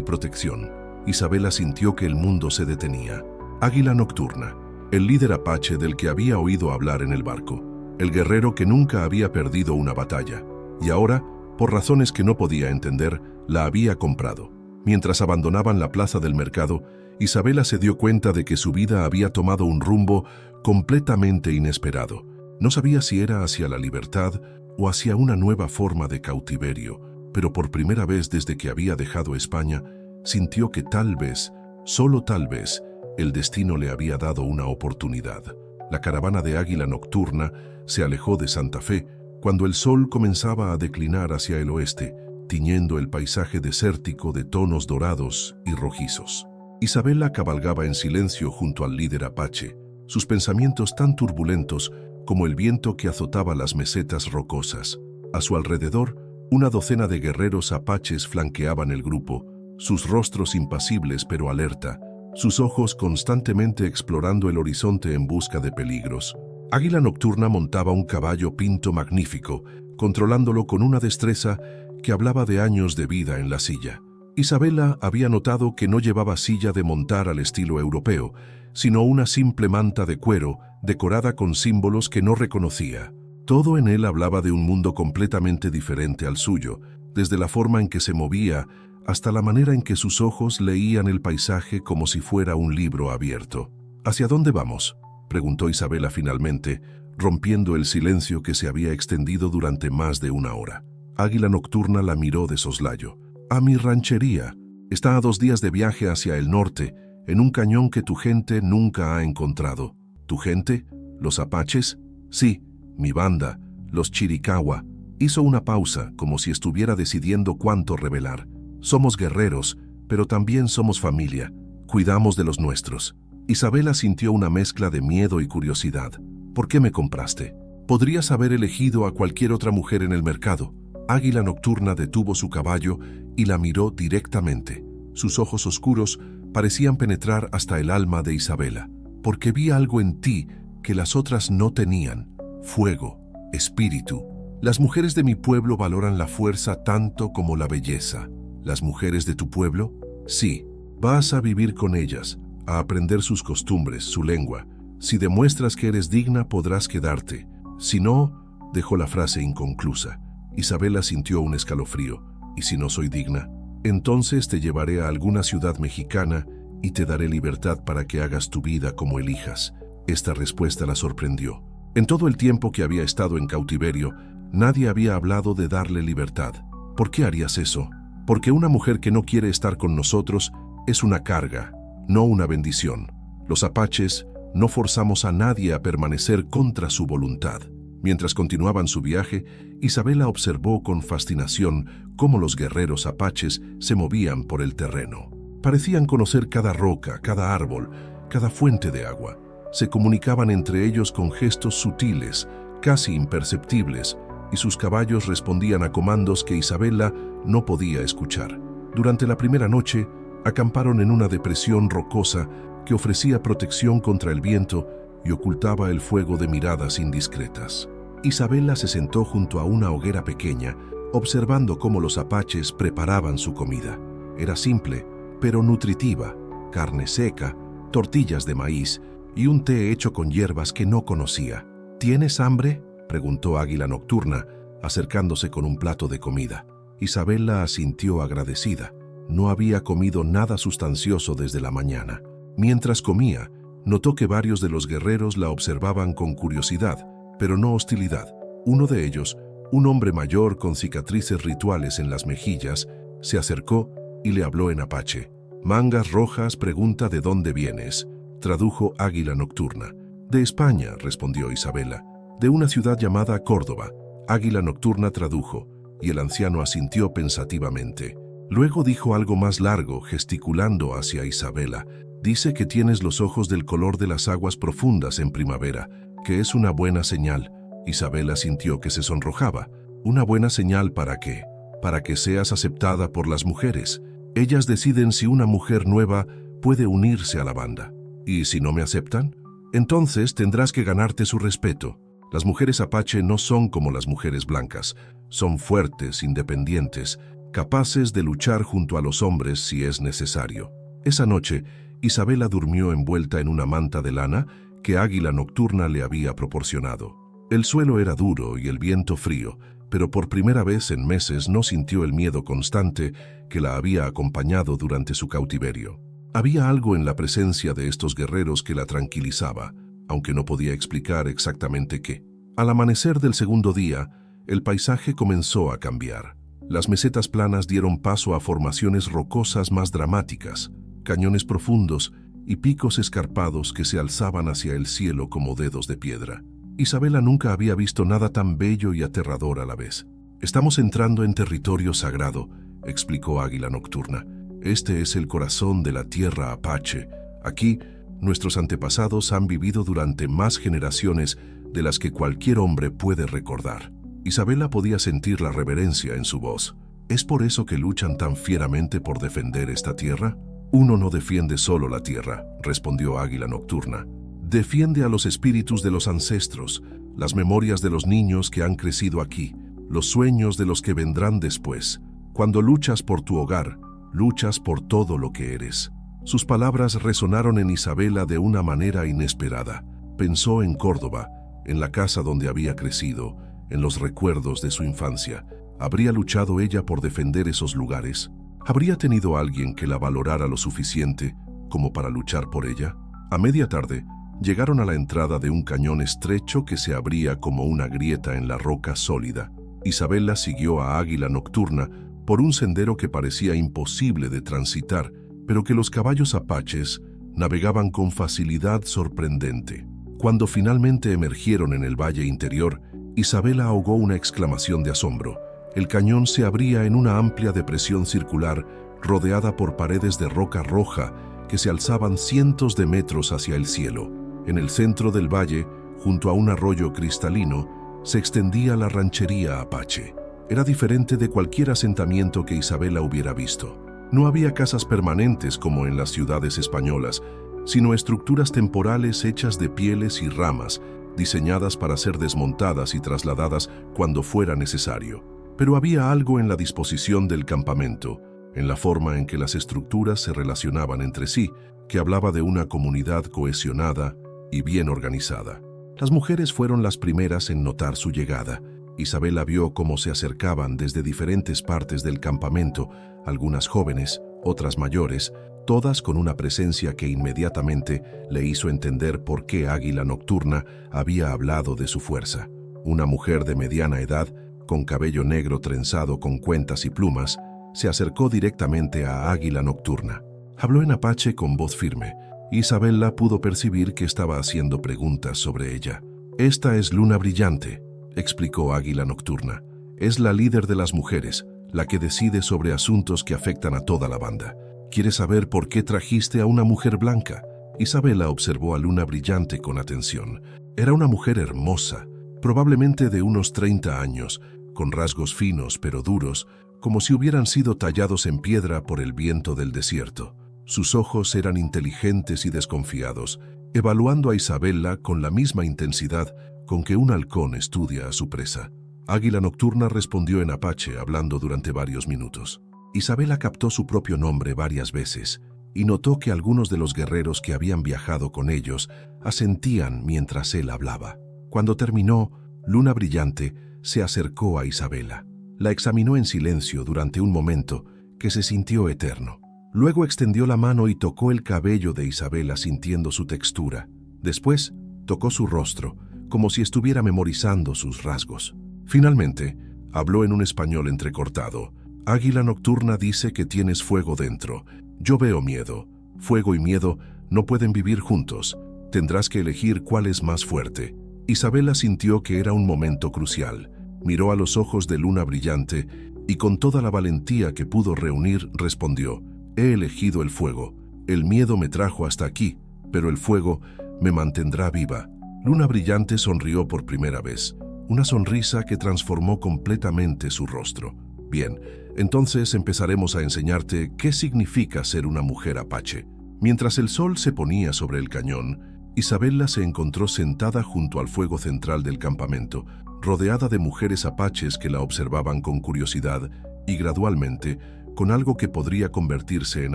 protección». Isabela sintió que el mundo se detenía. Águila Nocturna, el líder apache del que había oído hablar en el barco, el guerrero que nunca había perdido una batalla, y ahora, por razones que no podía entender, la había comprado. Mientras abandonaban la plaza del mercado, Isabela se dio cuenta de que su vida había tomado un rumbo completamente inesperado. No sabía si era hacia la libertad o hacia una nueva forma de cautiverio, pero por primera vez desde que había dejado España, sintió que tal vez, solo tal vez, el destino le había dado una oportunidad. La caravana de Águila Nocturna se alejó de Santa Fe cuando el sol comenzaba a declinar hacia el oeste, tiñendo el paisaje desértico de tonos dorados y rojizos. Isabela cabalgaba en silencio junto al líder apache, sus pensamientos tan turbulentos como el viento que azotaba las mesetas rocosas. A su alrededor, una docena de guerreros apaches flanqueaban el grupo, sus rostros impasibles pero alerta, sus ojos constantemente explorando el horizonte en busca de peligros. Águila Nocturna montaba un caballo pinto magnífico, controlándolo con una destreza que hablaba de años de vida en la silla. Isabela había notado que no llevaba silla de montar al estilo europeo, sino una simple manta de cuero decorada con símbolos que no reconocía. Todo en él hablaba de un mundo completamente diferente al suyo, desde la forma en que se movía hasta la manera en que sus ojos leían el paisaje como si fuera un libro abierto. ¿Hacia dónde vamos?, preguntó Isabela finalmente, rompiendo el silencio que se había extendido durante más de una hora. Águila Nocturna la miró de soslayo. «A mi ranchería. Está a 2 días de viaje hacia el norte, en un cañón que tu gente nunca ha encontrado». «¿Tu gente? ¿Los apaches?» «Sí, mi banda, los Chiricahua». Hizo una pausa, como si estuviera decidiendo cuánto revelar. «Somos guerreros, pero también somos familia. Cuidamos de los nuestros». Isabela sintió una mezcla de miedo y curiosidad. «¿Por qué me compraste? Podrías haber elegido a cualquier otra mujer en el mercado». Águila Nocturna detuvo su caballo y la miró directamente. Sus ojos oscuros parecían penetrar hasta el alma de Isabela. «Porque vi algo en ti que las otras no tenían. Fuego, espíritu. Las mujeres de mi pueblo valoran la fuerza tanto como la belleza. ¿Las mujeres de tu pueblo? Sí. Vas a vivir con ellas, a aprender sus costumbres, su lengua. Si demuestras que eres digna, podrás quedarte. Si no», dejó la frase inconclusa. Isabela sintió un escalofrío. «¿Y si no soy digna? Entonces te llevaré a alguna ciudad mexicana y te daré libertad para que hagas tu vida como elijas». Esta respuesta la sorprendió. En todo el tiempo que había estado en cautiverio, nadie había hablado de darle libertad. «¿Por qué harías eso?» «Porque una mujer que no quiere estar con nosotros es una carga, no una bendición. Los apaches no forzamos a nadie a permanecer contra su voluntad». Mientras continuaban su viaje, Isabela observó con fascinación cómo los guerreros apaches se movían por el terreno. Parecían conocer cada roca, cada árbol, cada fuente de agua. Se comunicaban entre ellos con gestos sutiles, casi imperceptibles, y sus caballos respondían a comandos que Isabela no podía escuchar. Durante la primera noche, acamparon en una depresión rocosa que ofrecía protección contra el viento y ocultaba el fuego de miradas indiscretas. Isabela se sentó junto a una hoguera pequeña, observando cómo los apaches preparaban su comida. Era simple, pero nutritiva: carne seca, tortillas de maíz y un té hecho con hierbas que no conocía. «¿Tienes hambre?», preguntó Águila Nocturna, acercándose con un plato de comida. Isabela asintió agradecida. No había comido nada sustancioso desde la mañana. Mientras comía, notó que varios de los guerreros la observaban con curiosidad, pero no hostilidad. Uno de ellos, un hombre mayor con cicatrices rituales en las mejillas, se acercó y le habló en apache. «Mangas rojas pregunta de dónde vienes», tradujo Águila Nocturna. «De España», respondió Isabela. «De una ciudad llamada Córdoba». Águila Nocturna tradujo, y el anciano asintió pensativamente. Luego dijo algo más largo, gesticulando hacia Isabela. «Dice que tienes los ojos del color de las aguas profundas en primavera, que es una buena señal». Isabela sintió que se sonrojaba. «¿Una buena señal para qué?». «Para que seas aceptada por las mujeres. Ellas deciden si una mujer nueva puede unirse a la banda. ¿Y si no me aceptan? Entonces tendrás que ganarte su respeto. Las mujeres apache no son como las mujeres blancas. Son fuertes, independientes, capaces de luchar junto a los hombres si es necesario». Esa noche, Isabela durmió envuelta en una manta de lana que Águila Nocturna le había proporcionado. El suelo era duro y el viento frío, pero por primera vez en meses no sintió el miedo constante que la había acompañado durante su cautiverio. Había algo en la presencia de estos guerreros que la tranquilizaba, aunque no podía explicar exactamente qué. Al amanecer del segundo día, el paisaje comenzó a cambiar. Las mesetas planas dieron paso a formaciones rocosas más dramáticas, cañones profundos y picos escarpados que se alzaban hacia el cielo como dedos de piedra. Isabela nunca había visto nada tan bello y aterrador a la vez. «Estamos entrando en territorio sagrado», explicó Águila Nocturna. Este es el corazón de la tierra apache. Aquí, nuestros antepasados han vivido durante más generaciones de las que cualquier hombre puede recordar. Isabela podía sentir la reverencia en su voz. ¿Es por eso que luchan tan fieramente por defender esta tierra? Uno no defiende solo la tierra, respondió Águila Nocturna. Defiende a los espíritus de los ancestros, las memorias de los niños que han crecido aquí, los sueños de los que vendrán después. Cuando luchas por tu hogar, luchas por todo lo que eres. Sus palabras resonaron en Isabela de una manera inesperada. Pensó en Córdoba, en la casa donde había crecido, en los recuerdos de su infancia. ¿Habría luchado ella por defender esos lugares? ¿Habría tenido alguien que la valorara lo suficiente como para luchar por ella? A media tarde, llegaron a la entrada de un cañón estrecho que se abría como una grieta en la roca sólida. Isabela siguió a Águila Nocturna por un sendero que parecía imposible de transitar, pero que los caballos apaches navegaban con facilidad sorprendente. Cuando finalmente emergieron en el valle interior, Isabela ahogó una exclamación de asombro. El cañón se abría en una amplia depresión circular, rodeada por paredes de roca roja que se alzaban cientos de metros hacia el cielo. En el centro del valle, junto a un arroyo cristalino, se extendía la ranchería apache. Era diferente de cualquier asentamiento que Isabela hubiera visto. No había casas permanentes como en las ciudades españolas, sino estructuras temporales hechas de pieles y ramas, diseñadas para ser desmontadas y trasladadas cuando fuera necesario. Pero había algo en la disposición del campamento, en la forma en que las estructuras se relacionaban entre sí, que hablaba de una comunidad cohesionada y bien organizada. Las mujeres fueron las primeras en notar su llegada. Isabela vio cómo se acercaban desde diferentes partes del campamento, algunas jóvenes, otras mayores, todas con una presencia que inmediatamente le hizo entender por qué Águila Nocturna había hablado de su fuerza. Una mujer de mediana edad, con cabello negro trenzado con cuentas y plumas, se acercó directamente a Águila Nocturna. Habló en apache con voz firme. Isabela pudo percibir que estaba haciendo preguntas sobre ella. «Esta es Luna Brillante», explicó Águila Nocturna. «Es la líder de las mujeres, la que decide sobre asuntos que afectan a toda la banda. ¿Quieres saber por qué trajiste a una mujer blanca?» Isabela observó a Luna Brillante con atención. Era una mujer hermosa, probablemente de unos 30 años, con rasgos finos pero duros, como si hubieran sido tallados en piedra por el viento del desierto. Sus ojos eran inteligentes y desconfiados, evaluando a Isabela con la misma intensidad con que un halcón estudia a su presa. Águila Nocturna respondió en apache, hablando durante varios minutos. Isabela captó su propio nombre varias veces y notó que algunos de los guerreros que habían viajado con ellos asentían mientras él hablaba. Cuando terminó, Luna Brillante se acercó a Isabela. La examinó en silencio durante un momento que se sintió eterno. Luego extendió la mano y tocó el cabello de Isabela sintiendo su textura. Después, tocó su rostro, como si estuviera memorizando sus rasgos. Finalmente, habló en un español entrecortado. «Águila Nocturna dice que tienes fuego dentro. Yo veo miedo. Fuego y miedo no pueden vivir juntos. Tendrás que elegir cuál es más fuerte». Isabela sintió que era un momento crucial. Miró a los ojos de Luna Brillante y con toda la valentía que pudo reunir respondió: «He elegido el fuego. El miedo me trajo hasta aquí, pero el fuego me mantendrá viva». Luna Brillante sonrió por primera vez, una sonrisa que transformó completamente su rostro. «Bien, entonces empezaremos a enseñarte qué significa ser una mujer apache». Mientras el sol se ponía sobre el cañón, Isabela se encontró sentada junto al fuego central del campamento, rodeada de mujeres apaches que la observaban con curiosidad y gradualmente con algo que podría convertirse en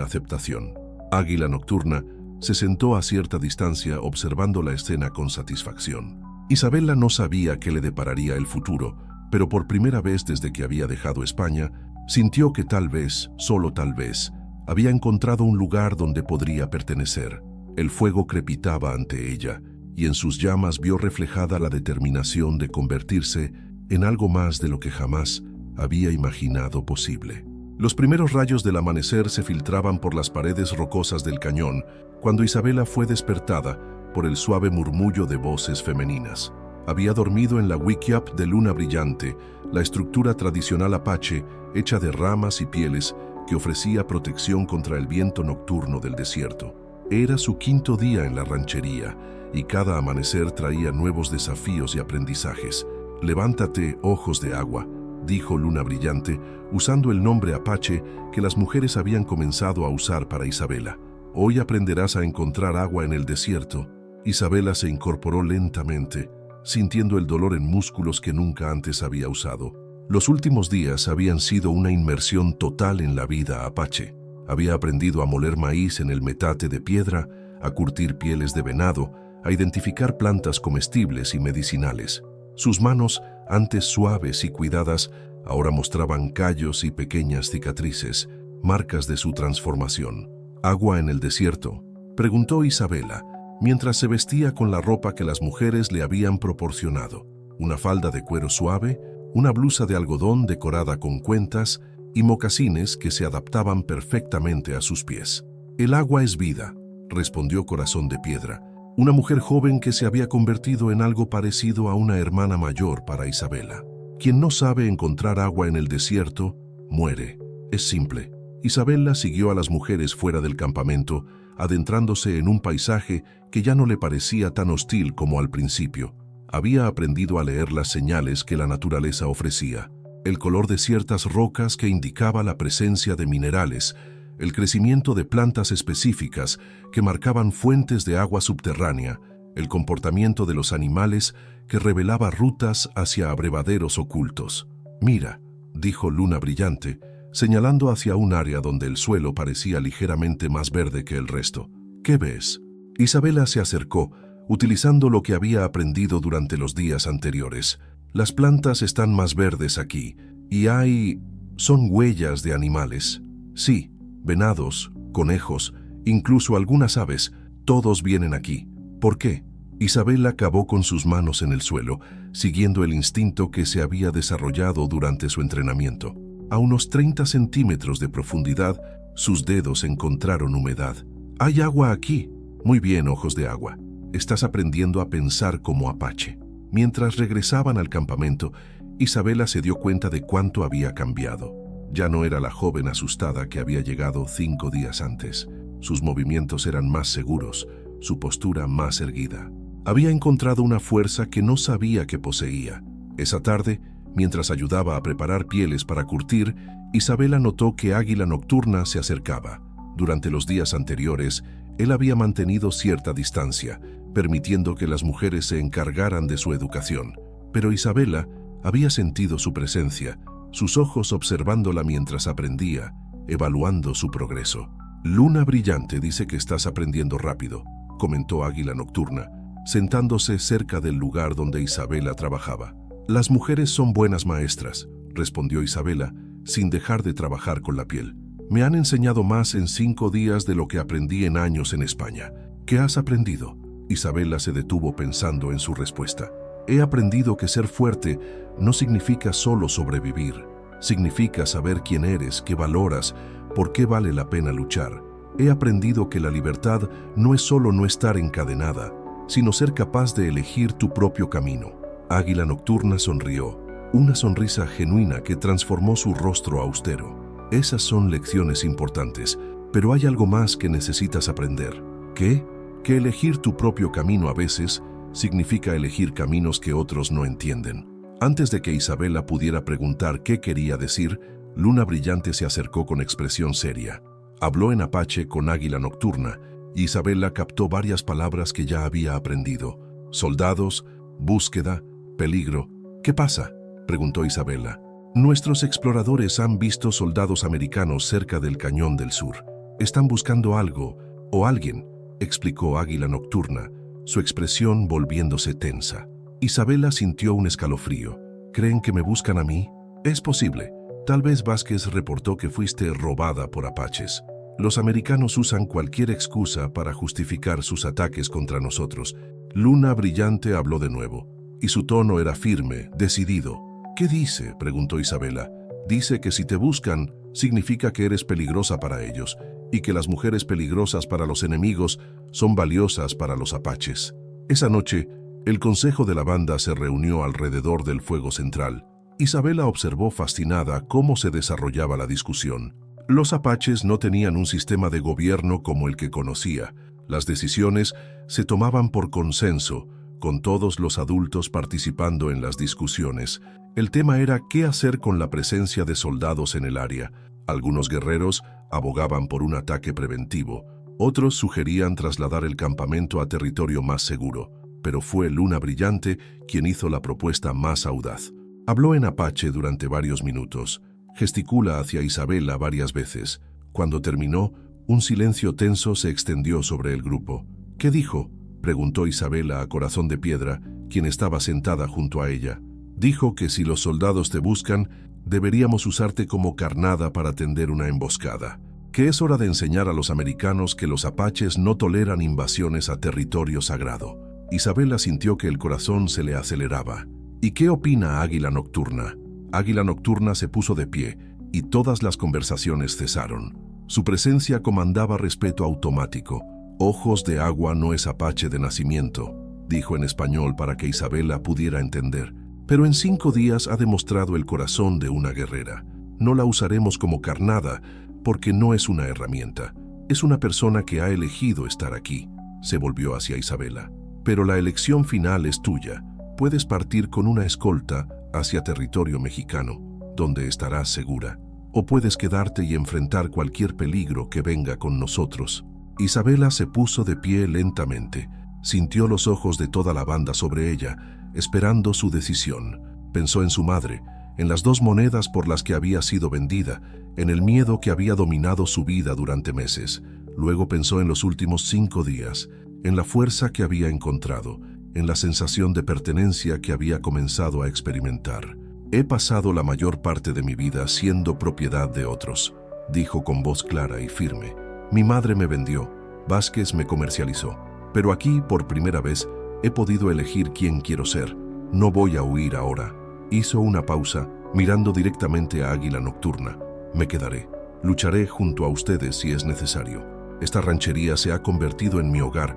aceptación. Águila Nocturna se sentó a cierta distancia observando la escena con satisfacción. Isabela no sabía qué le depararía el futuro, pero por primera vez desde que había dejado España, sintió que tal vez, solo tal vez, había encontrado un lugar donde podría pertenecer. El fuego crepitaba ante ella, y en sus llamas vio reflejada la determinación de convertirse en algo más de lo que jamás había imaginado posible. Los primeros rayos del amanecer se filtraban por las paredes rocosas del cañón cuando Isabela fue despertada por el suave murmullo de voces femeninas. Había dormido en la wickiup de Luna Brillante, la estructura tradicional apache hecha de ramas y pieles que ofrecía protección contra el viento nocturno del desierto. Era su quinto día en la ranchería y cada amanecer traía nuevos desafíos y aprendizajes. «Levántate, ojos de agua», dijo Luna Brillante, usando el nombre apache que las mujeres habían comenzado a usar para Isabela. «Hoy aprenderás a encontrar agua en el desierto». Isabela se incorporó lentamente, sintiendo el dolor en músculos que nunca antes había usado. Los últimos días habían sido una inmersión total en la vida apache. Había aprendido a moler maíz en el metate de piedra, a curtir pieles de venado, a identificar plantas comestibles y medicinales. Sus manos, antes suaves y cuidadas, ahora mostraban callos y pequeñas cicatrices, marcas de su transformación. «¿Agua en el desierto?», preguntó Isabela, mientras se vestía con la ropa que las mujeres le habían proporcionado. Una falda de cuero suave, una blusa de algodón decorada con cuentas y mocasines que se adaptaban perfectamente a sus pies. «El agua es vida», respondió Corazón de Piedra, una mujer joven que se había convertido en algo parecido a una hermana mayor para Isabela. «Quien no sabe encontrar agua en el desierto, muere. Es simple». Isabela siguió a las mujeres fuera del campamento, adentrándose en un paisaje que ya no le parecía tan hostil como al principio. Había aprendido a leer las señales que la naturaleza ofrecía, el color de ciertas rocas que indicaba la presencia de minerales, el crecimiento de plantas específicas que marcaban fuentes de agua subterránea, el comportamiento de los animales que revelaba rutas hacia abrevaderos ocultos. «Mira», dijo Luna Brillante, señalando hacia un área donde el suelo parecía ligeramente más verde que el resto. «¿Qué ves?». Isabela se acercó, utilizando lo que había aprendido durante los días anteriores. «Las plantas están más verdes aquí, y son huellas de animales. Sí, venados, conejos, incluso algunas aves, todos vienen aquí. ¿Por qué?». Isabela cavó con sus manos en el suelo, siguiendo el instinto que se había desarrollado durante su entrenamiento. A unos 30 centímetros de profundidad, sus dedos encontraron humedad. «Hay agua aquí». «Muy bien, ojos de agua. Estás aprendiendo a pensar como apache». Mientras regresaban al campamento, Isabela se dio cuenta de cuánto había cambiado. Ya no era la joven asustada que había llegado 5 días antes. Sus movimientos eran más seguros, su postura más erguida. Había encontrado una fuerza que no sabía que poseía. Esa tarde, mientras ayudaba a preparar pieles para curtir, Isabela notó que Águila Nocturna se acercaba. Durante los días anteriores, él había mantenido cierta distancia, permitiendo que las mujeres se encargaran de su educación. Pero Isabela había sentido su presencia, sus ojos observándola mientras aprendía, evaluando su progreso. «Luna Brillante dice que estás aprendiendo rápido», comentó Águila Nocturna, sentándose cerca del lugar donde Isabela trabajaba. «Las mujeres son buenas maestras», respondió Isabela, sin dejar de trabajar con la piel. «Me han enseñado más en 5 días de lo que aprendí en años en España». «¿Qué has aprendido?». Isabela se detuvo pensando en su respuesta. «He aprendido que ser fuerte no significa solo sobrevivir. Significa saber quién eres, qué valoras, por qué vale la pena luchar. He aprendido que la libertad no es solo no estar encadenada, sino ser capaz de elegir tu propio camino». Águila Nocturna sonrió, una sonrisa genuina que transformó su rostro austero. «Esas son lecciones importantes, pero hay algo más que necesitas aprender». «¿Qué?». «Que elegir tu propio camino a veces significa elegir caminos que otros no entienden». Antes de que Isabela pudiera preguntar qué quería decir, Luna Brillante se acercó con expresión seria. Habló en apache con Águila Nocturna y Isabela captó varias palabras que ya había aprendido. «Soldados», «búsqueda», «peligro». «¿Qué pasa?», preguntó Isabela. «Nuestros exploradores han visto soldados americanos cerca del Cañón del Sur. Están buscando algo o alguien», explicó Águila Nocturna, su expresión volviéndose tensa. Isabela sintió un escalofrío. «¿Creen que me buscan a mí?». «Es posible. Tal vez Vázquez reportó que fuiste robada por apaches. Los americanos usan cualquier excusa para justificar sus ataques contra nosotros». Luna Brillante habló de nuevo, y su tono era firme, decidido. «¿Qué dice?», preguntó Isabela. «Dice que si te buscan, significa que eres peligrosa para ellos, y que las mujeres peligrosas para los enemigos son valiosas para los apaches». Esa noche, el consejo de la banda se reunió alrededor del fuego central. Isabela observó fascinada cómo se desarrollaba la discusión. Los apaches no tenían un sistema de gobierno como el que conocía. Las decisiones se tomaban por consenso, con todos los adultos participando en las discusiones. El tema era qué hacer con la presencia de soldados en el área. Algunos guerreros abogaban por un ataque preventivo, otros sugerían trasladar el campamento a territorio más seguro, pero fue Luna Brillante quien hizo la propuesta más audaz. Habló en apache durante varios minutos, gesticula hacia Isabela varias veces. Cuando terminó, un silencio tenso se extendió sobre el grupo. ¿Qué dijo?, preguntó Isabela a Corazón de Piedra, quien estaba sentada junto a ella. Dijo que si los soldados te buscan, deberíamos usarte como carnada para tender una emboscada. Que es hora de enseñar a los americanos que los apaches no toleran invasiones a territorio sagrado. Isabela sintió que el corazón se le aceleraba. ¿Y qué opina Águila Nocturna? Águila Nocturna se puso de pie, y todas las conversaciones cesaron. Su presencia comandaba respeto automático. Ojos de Agua no es apache de nacimiento, dijo en español para que Isabela pudiera entender. Pero en 5 días ha demostrado el corazón de una guerrera. No la usaremos como carnada, porque no es una herramienta. Es una persona que ha elegido estar aquí. Se volvió hacia Isabela. Pero la elección final es tuya. Puedes partir con una escolta hacia territorio mexicano, donde estarás segura. O puedes quedarte y enfrentar cualquier peligro que venga con nosotros. Isabela se puso de pie lentamente. Sintió los ojos de toda la banda sobre ella, esperando su decisión. Pensó en su madre, en las 2 monedas por las que había sido vendida, en el miedo que había dominado su vida durante meses. Luego pensó en los últimos 5 días, en la fuerza que había encontrado, en la sensación de pertenencia que había comenzado a experimentar. He pasado la mayor parte de mi vida siendo propiedad de otros, dijo con voz clara y firme. Mi madre me vendió, Vázquez me comercializó, pero aquí, por primera vez, he podido elegir quién quiero ser. No voy a huir ahora. Hizo una pausa, mirando directamente a Águila Nocturna. Me quedaré. Lucharé junto a ustedes si es necesario. Esta ranchería se ha convertido en mi hogar,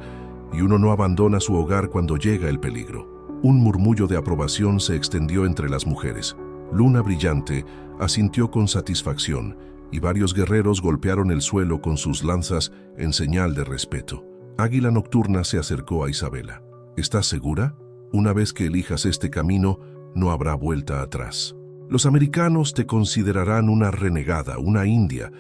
y uno no abandona su hogar cuando llega el peligro. Un murmullo de aprobación se extendió entre las mujeres. Luna Brillante asintió con satisfacción, y varios guerreros golpearon el suelo con sus lanzas en señal de respeto. Águila Nocturna se acercó a Isabela. ¿Estás segura? Una vez que elijas este camino, no habrá vuelta atrás. Los americanos te considerarán una renegada, una india.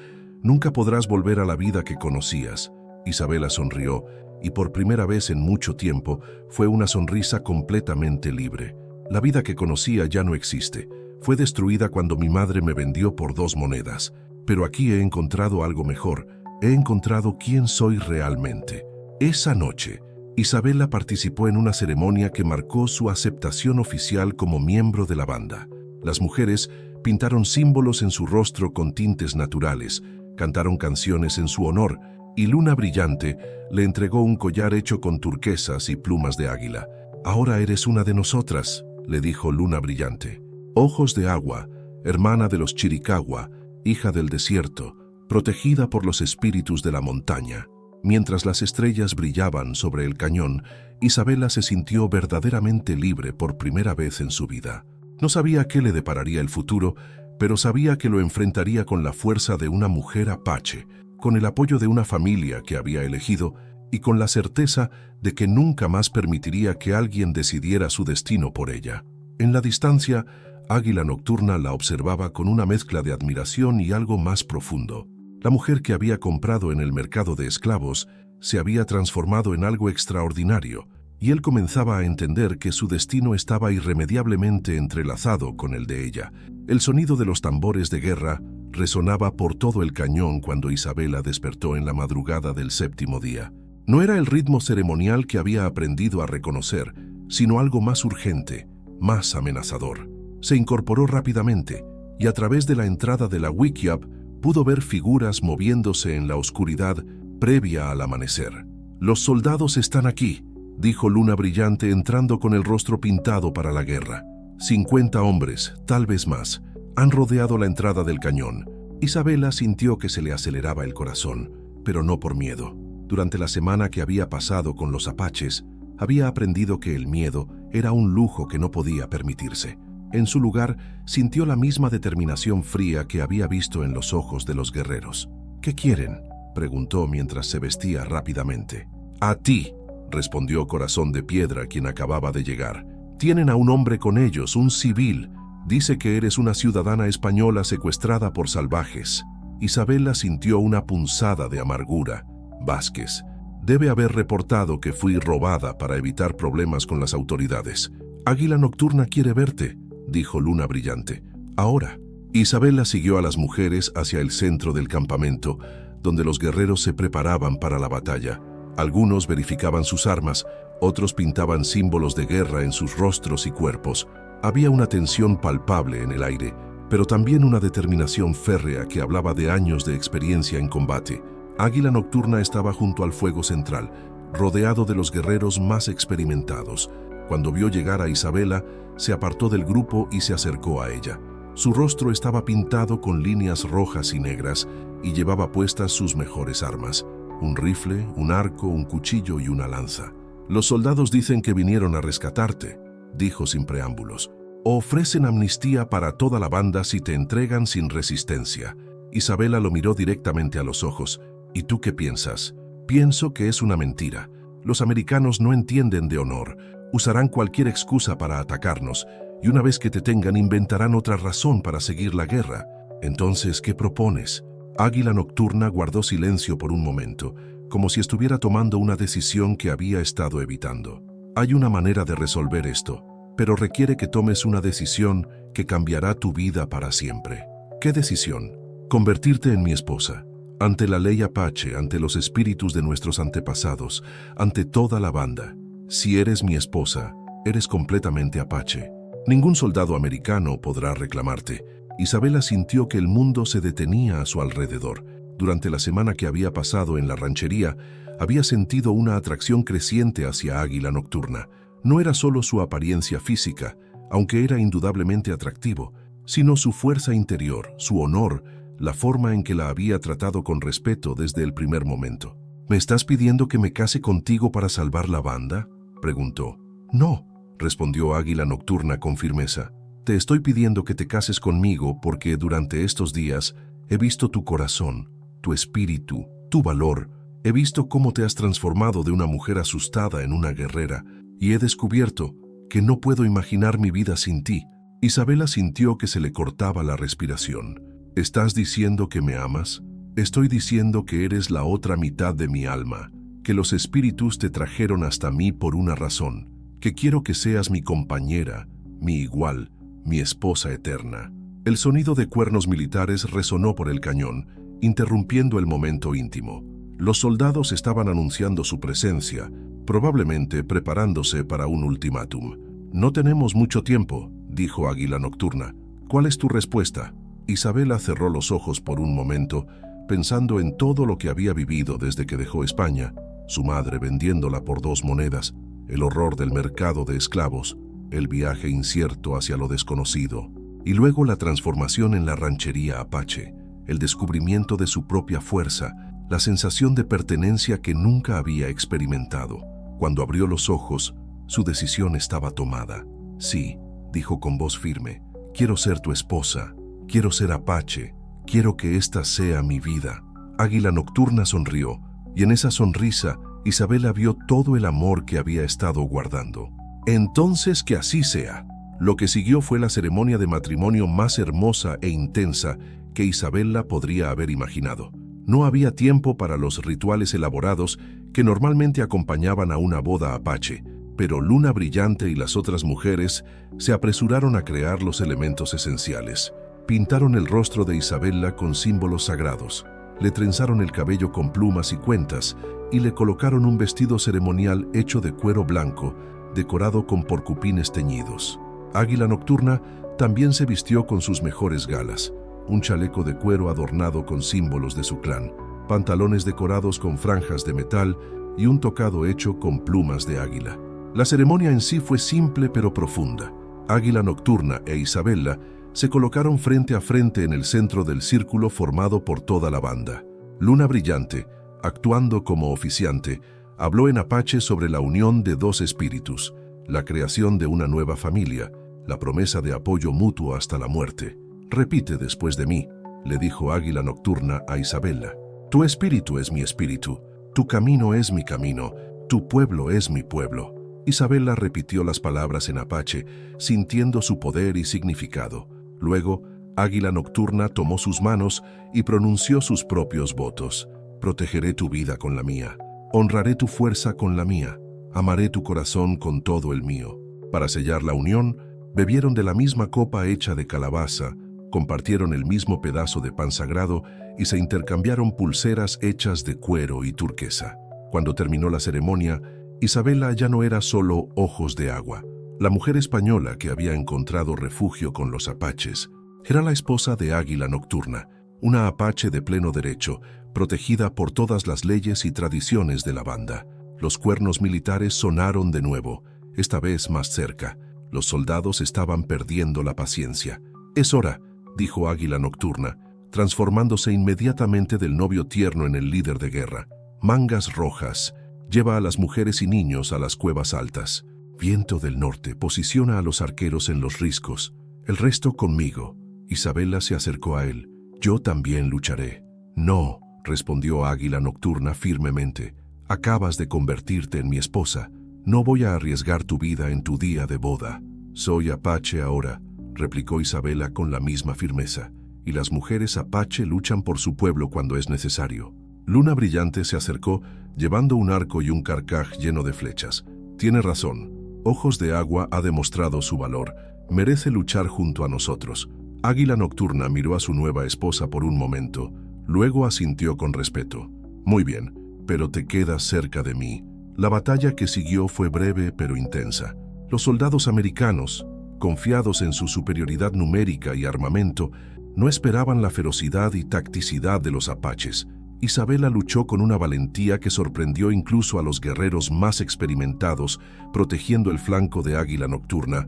Nunca podrás volver a la vida que conocías. Isabela sonrió, y por primera vez en mucho tiempo fue una sonrisa completamente libre. La vida que conocía ya no existe. Fue destruida cuando mi madre me vendió por 2 monedas. Pero aquí he encontrado algo mejor. He encontrado quién soy realmente. Esa noche, Isabela participó en una ceremonia que marcó su aceptación oficial como miembro de la banda. Las mujeres pintaron símbolos en su rostro con tintes naturales, cantaron canciones en su honor, y Luna Brillante le entregó un collar hecho con turquesas y plumas de águila. Ahora eres una de nosotras, le dijo Luna Brillante. Ojos de Agua, hermana de los Chiricahua, hija del desierto, protegida por los espíritus de la montaña. Mientras las estrellas brillaban sobre el cañón, Isabela se sintió verdaderamente libre por primera vez en su vida. No sabía qué le depararía el futuro, pero sabía que lo enfrentaría con la fuerza de una mujer apache, con el apoyo de una familia que había elegido y con la certeza de que nunca más permitiría que alguien decidiera su destino por ella. En la distancia, Águila Nocturna la observaba con una mezcla de admiración y algo más profundo. La mujer que había comprado en el mercado de esclavos se había transformado en algo extraordinario, y él comenzaba a entender que su destino estaba irremediablemente entrelazado con el de ella. El sonido de los tambores de guerra resonaba por todo el cañón cuando Isabela despertó en la madrugada del 7º día. No era el ritmo ceremonial que había aprendido a reconocer, sino algo más urgente, más amenazador. Se incorporó rápidamente, y a través de la entrada de la Wickiup pudo ver figuras moviéndose en la oscuridad previa al amanecer. «Los soldados están aquí», dijo Luna Brillante entrando con el rostro pintado para la guerra. 50 hombres, tal vez más, han rodeado la entrada del cañón. Isabela sintió que se le aceleraba el corazón, pero no por miedo. Durante la semana que había pasado con los apaches, había aprendido que el miedo era un lujo que no podía permitirse. En su lugar, sintió la misma determinación fría que había visto en los ojos de los guerreros. «¿Qué quieren?», preguntó mientras se vestía rápidamente. «A ti», respondió Corazón de Piedra, quien acababa de llegar. «Tienen a un hombre con ellos, un civil. Dice que eres una ciudadana española secuestrada por salvajes». Isabela sintió una punzada de amargura. «Vázquez, debe haber reportado que fui robada para evitar problemas con las autoridades. Águila Nocturna quiere verte», dijo Luna Brillante. «Ahora». Isabela siguió a las mujeres hacia el centro del campamento, donde los guerreros se preparaban para la batalla. Algunos verificaban sus armas, otros pintaban símbolos de guerra en sus rostros y cuerpos. Había una tensión palpable en el aire, pero también una determinación férrea que hablaba de años de experiencia en combate. Águila Nocturna estaba junto al fuego central, rodeado de los guerreros más experimentados. Cuando vio llegar a Isabela, se apartó del grupo y se acercó a ella. Su rostro estaba pintado con líneas rojas y negras y llevaba puestas sus mejores armas: un rifle, un arco, un cuchillo y una lanza. «Los soldados dicen que vinieron a rescatarte», dijo sin preámbulos. «Ofrecen amnistía para toda la banda si te entregan sin resistencia». Isabela lo miró directamente a los ojos. «¿Y tú qué piensas?». «Pienso que es una mentira. Los americanos no entienden de honor. Usarán cualquier excusa para atacarnos, y una vez que te tengan inventarán otra razón para seguir la guerra. Entonces, ¿qué propones?». Águila Nocturna guardó silencio por un momento, como si estuviera tomando una decisión que había estado evitando. «Hay una manera de resolver esto, pero requiere que tomes una decisión que cambiará tu vida para siempre». «¿Qué decisión?». «Convertirte en mi esposa. Ante la ley apache, ante los espíritus de nuestros antepasados, ante toda la banda. Si eres mi esposa, eres completamente apache. Ningún soldado americano podrá reclamarte». Isabela sintió que el mundo se detenía a su alrededor. Durante la semana que había pasado en la ranchería, había sentido una atracción creciente hacia Águila Nocturna. No era solo su apariencia física, aunque era indudablemente atractivo, sino su fuerza interior, su honor, la forma en que la había tratado con respeto desde el primer momento. «¿Me estás pidiendo que me case contigo para salvar la banda?», preguntó. «No», respondió Águila Nocturna con firmeza. «Te estoy pidiendo que te cases conmigo porque durante estos días he visto tu corazón, tu espíritu, tu valor. He visto cómo te has transformado de una mujer asustada en una guerrera y he descubierto que no puedo imaginar mi vida sin ti». Isabela sintió que se le cortaba la respiración. «¿Estás diciendo que me amas?». «Estoy diciendo que eres la otra mitad de mi alma, que los espíritus te trajeron hasta mí por una razón, que quiero que seas mi compañera, mi igual, mi esposa eterna». El sonido de cuernos militares resonó por el cañón, interrumpiendo el momento íntimo. Los soldados estaban anunciando su presencia, probablemente preparándose para un ultimátum. «No tenemos mucho tiempo», dijo Águila Nocturna. «¿Cuál es tu respuesta?». Isabela cerró los ojos por un momento, pensando en todo lo que había vivido desde que dejó España, su madre vendiéndola por 2 monedas, el horror del mercado de esclavos, el viaje incierto hacia lo desconocido, y luego la transformación en la ranchería apache, el descubrimiento de su propia fuerza, la sensación de pertenencia que nunca había experimentado. Cuando abrió los ojos, su decisión estaba tomada. «Sí», dijo con voz firme, «quiero ser tu esposa, quiero ser apache, quiero que esta sea mi vida». Águila Nocturna sonrió, y en esa sonrisa Isabela vio todo el amor que había estado guardando. «Entonces que así sea». Lo que siguió fue la ceremonia de matrimonio más hermosa e intensa que Isabela podría haber imaginado. No había tiempo para los rituales elaborados que normalmente acompañaban a una boda apache, pero Luna Brillante y las otras mujeres se apresuraron a crear los elementos esenciales. Pintaron el rostro de Isabela con símbolos sagrados, le trenzaron el cabello con plumas y cuentas y le colocaron un vestido ceremonial hecho de cuero blanco, decorado con porcupines teñidos. Águila Nocturna también se vistió con sus mejores galas, un chaleco de cuero adornado con símbolos de su clan, pantalones decorados con franjas de metal y un tocado hecho con plumas de águila. La ceremonia en sí fue simple pero profunda. Águila Nocturna e Isabela se colocaron frente a frente en el centro del círculo formado por toda la banda. Luna Brillante, actuando como oficiante, habló en apache sobre la unión de 2 espíritus, la creación de una nueva familia la promesa de apoyo mutuo hasta la muerte. «Repite después de mí», le dijo Águila Nocturna a Isabela. «Tu espíritu es mi espíritu, tu camino es mi camino, tu pueblo es mi pueblo». Isabela repitió las palabras en apache, sintiendo su poder y significado. Luego, Águila Nocturna tomó sus manos y pronunció sus propios votos. «Protegeré tu vida con la mía, honraré tu fuerza con la mía, amaré tu corazón con todo el mío». Para sellar la unión, bebieron de la misma copa hecha de calabaza, compartieron el mismo pedazo de pan sagrado y se intercambiaron pulseras hechas de cuero y turquesa. Cuando terminó la ceremonia, Isabela ya no era solo ojos de agua. La mujer española que había encontrado refugio con los apaches era la esposa de Águila Nocturna, una apache de pleno derecho, protegida por todas las leyes y tradiciones de la banda. Los cuernos militares sonaron de nuevo, esta vez más cerca. Los soldados estaban perdiendo la paciencia. «Es hora», dijo Águila Nocturna, transformándose inmediatamente del novio tierno en el líder de guerra. «Mangas rojas, lleva a las mujeres y niños a las cuevas altas. Viento del norte, posiciona a los arqueros en los riscos. El resto conmigo». Isabela se acercó a él. «Yo también lucharé». «No», respondió Águila Nocturna firmemente. «Acabas de convertirte en mi esposa. No voy a arriesgar tu vida en tu día de boda». «Soy apache ahora», replicó Isabela con la misma firmeza. «Y las mujeres apache luchan por su pueblo cuando es necesario». Luna Brillante se acercó, llevando un arco y un carcaj lleno de flechas. «Tiene razón. Ojos de Agua ha demostrado su valor. Merece luchar junto a nosotros». Águila Nocturna miró a su nueva esposa por un momento, luego asintió con respeto. «Muy bien, pero te quedas cerca de mí». La batalla que siguió fue breve pero intensa. Los soldados americanos, confiados en su superioridad numérica y armamento, no esperaban la ferocidad y tacticidad de los apaches. Isabela luchó con una valentía que sorprendió incluso a los guerreros más experimentados, protegiendo el flanco de Águila Nocturna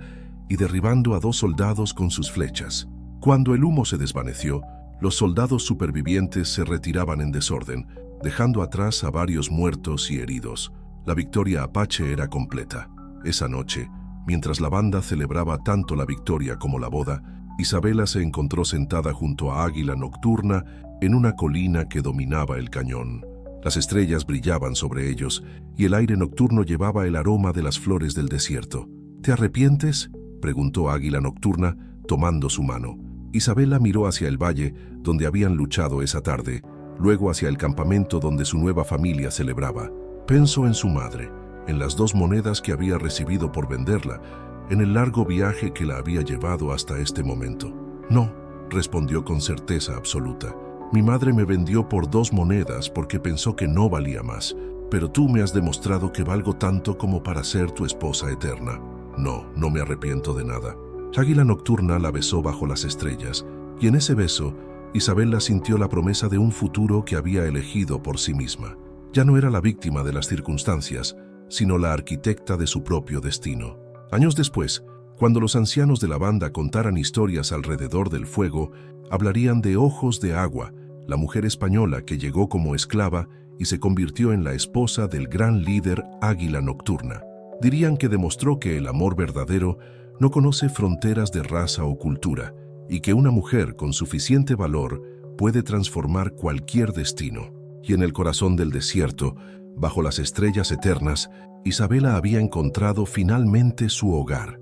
y derribando a 2 soldados con sus flechas. Cuando el humo se desvaneció, los soldados supervivientes se retiraban en desorden, dejando atrás a varios muertos y heridos. La victoria apache era completa. Esa noche, mientras la banda celebraba tanto la victoria como la boda, Isabela se encontró sentada junto a Águila Nocturna en una colina que dominaba el cañón. Las estrellas brillaban sobre ellos y el aire nocturno llevaba el aroma de las flores del desierto. «¿Te arrepientes?», preguntó Águila Nocturna, tomando su mano. Isabela miró hacia el valle donde habían luchado esa tarde, luego hacia el campamento donde su nueva familia celebraba. Pensó en su madre, en las 2 monedas que había recibido por venderla, en el largo viaje que la había llevado hasta este momento. «No», respondió con certeza absoluta. «Mi madre me vendió por 2 monedas porque pensó que no valía más, pero tú me has demostrado que valgo tanto como para ser tu esposa eterna. No, no me arrepiento de nada». Águila Nocturna la besó bajo las estrellas, y en ese beso, Isabela sintió la promesa de un futuro que había elegido por sí misma. Ya no era la víctima de las circunstancias, sino la arquitecta de su propio destino. Años después, cuando los ancianos de la banda contaran historias alrededor del fuego, hablarían de Ojos de Agua, la mujer española que llegó como esclava y se convirtió en la esposa del gran líder Águila Nocturna. Dirían que demostró que el amor verdadero no conoce fronteras de raza o cultura, y que una mujer con suficiente valor puede transformar cualquier destino. Y en el corazón del desierto, bajo las estrellas eternas, Isabela había encontrado finalmente su hogar.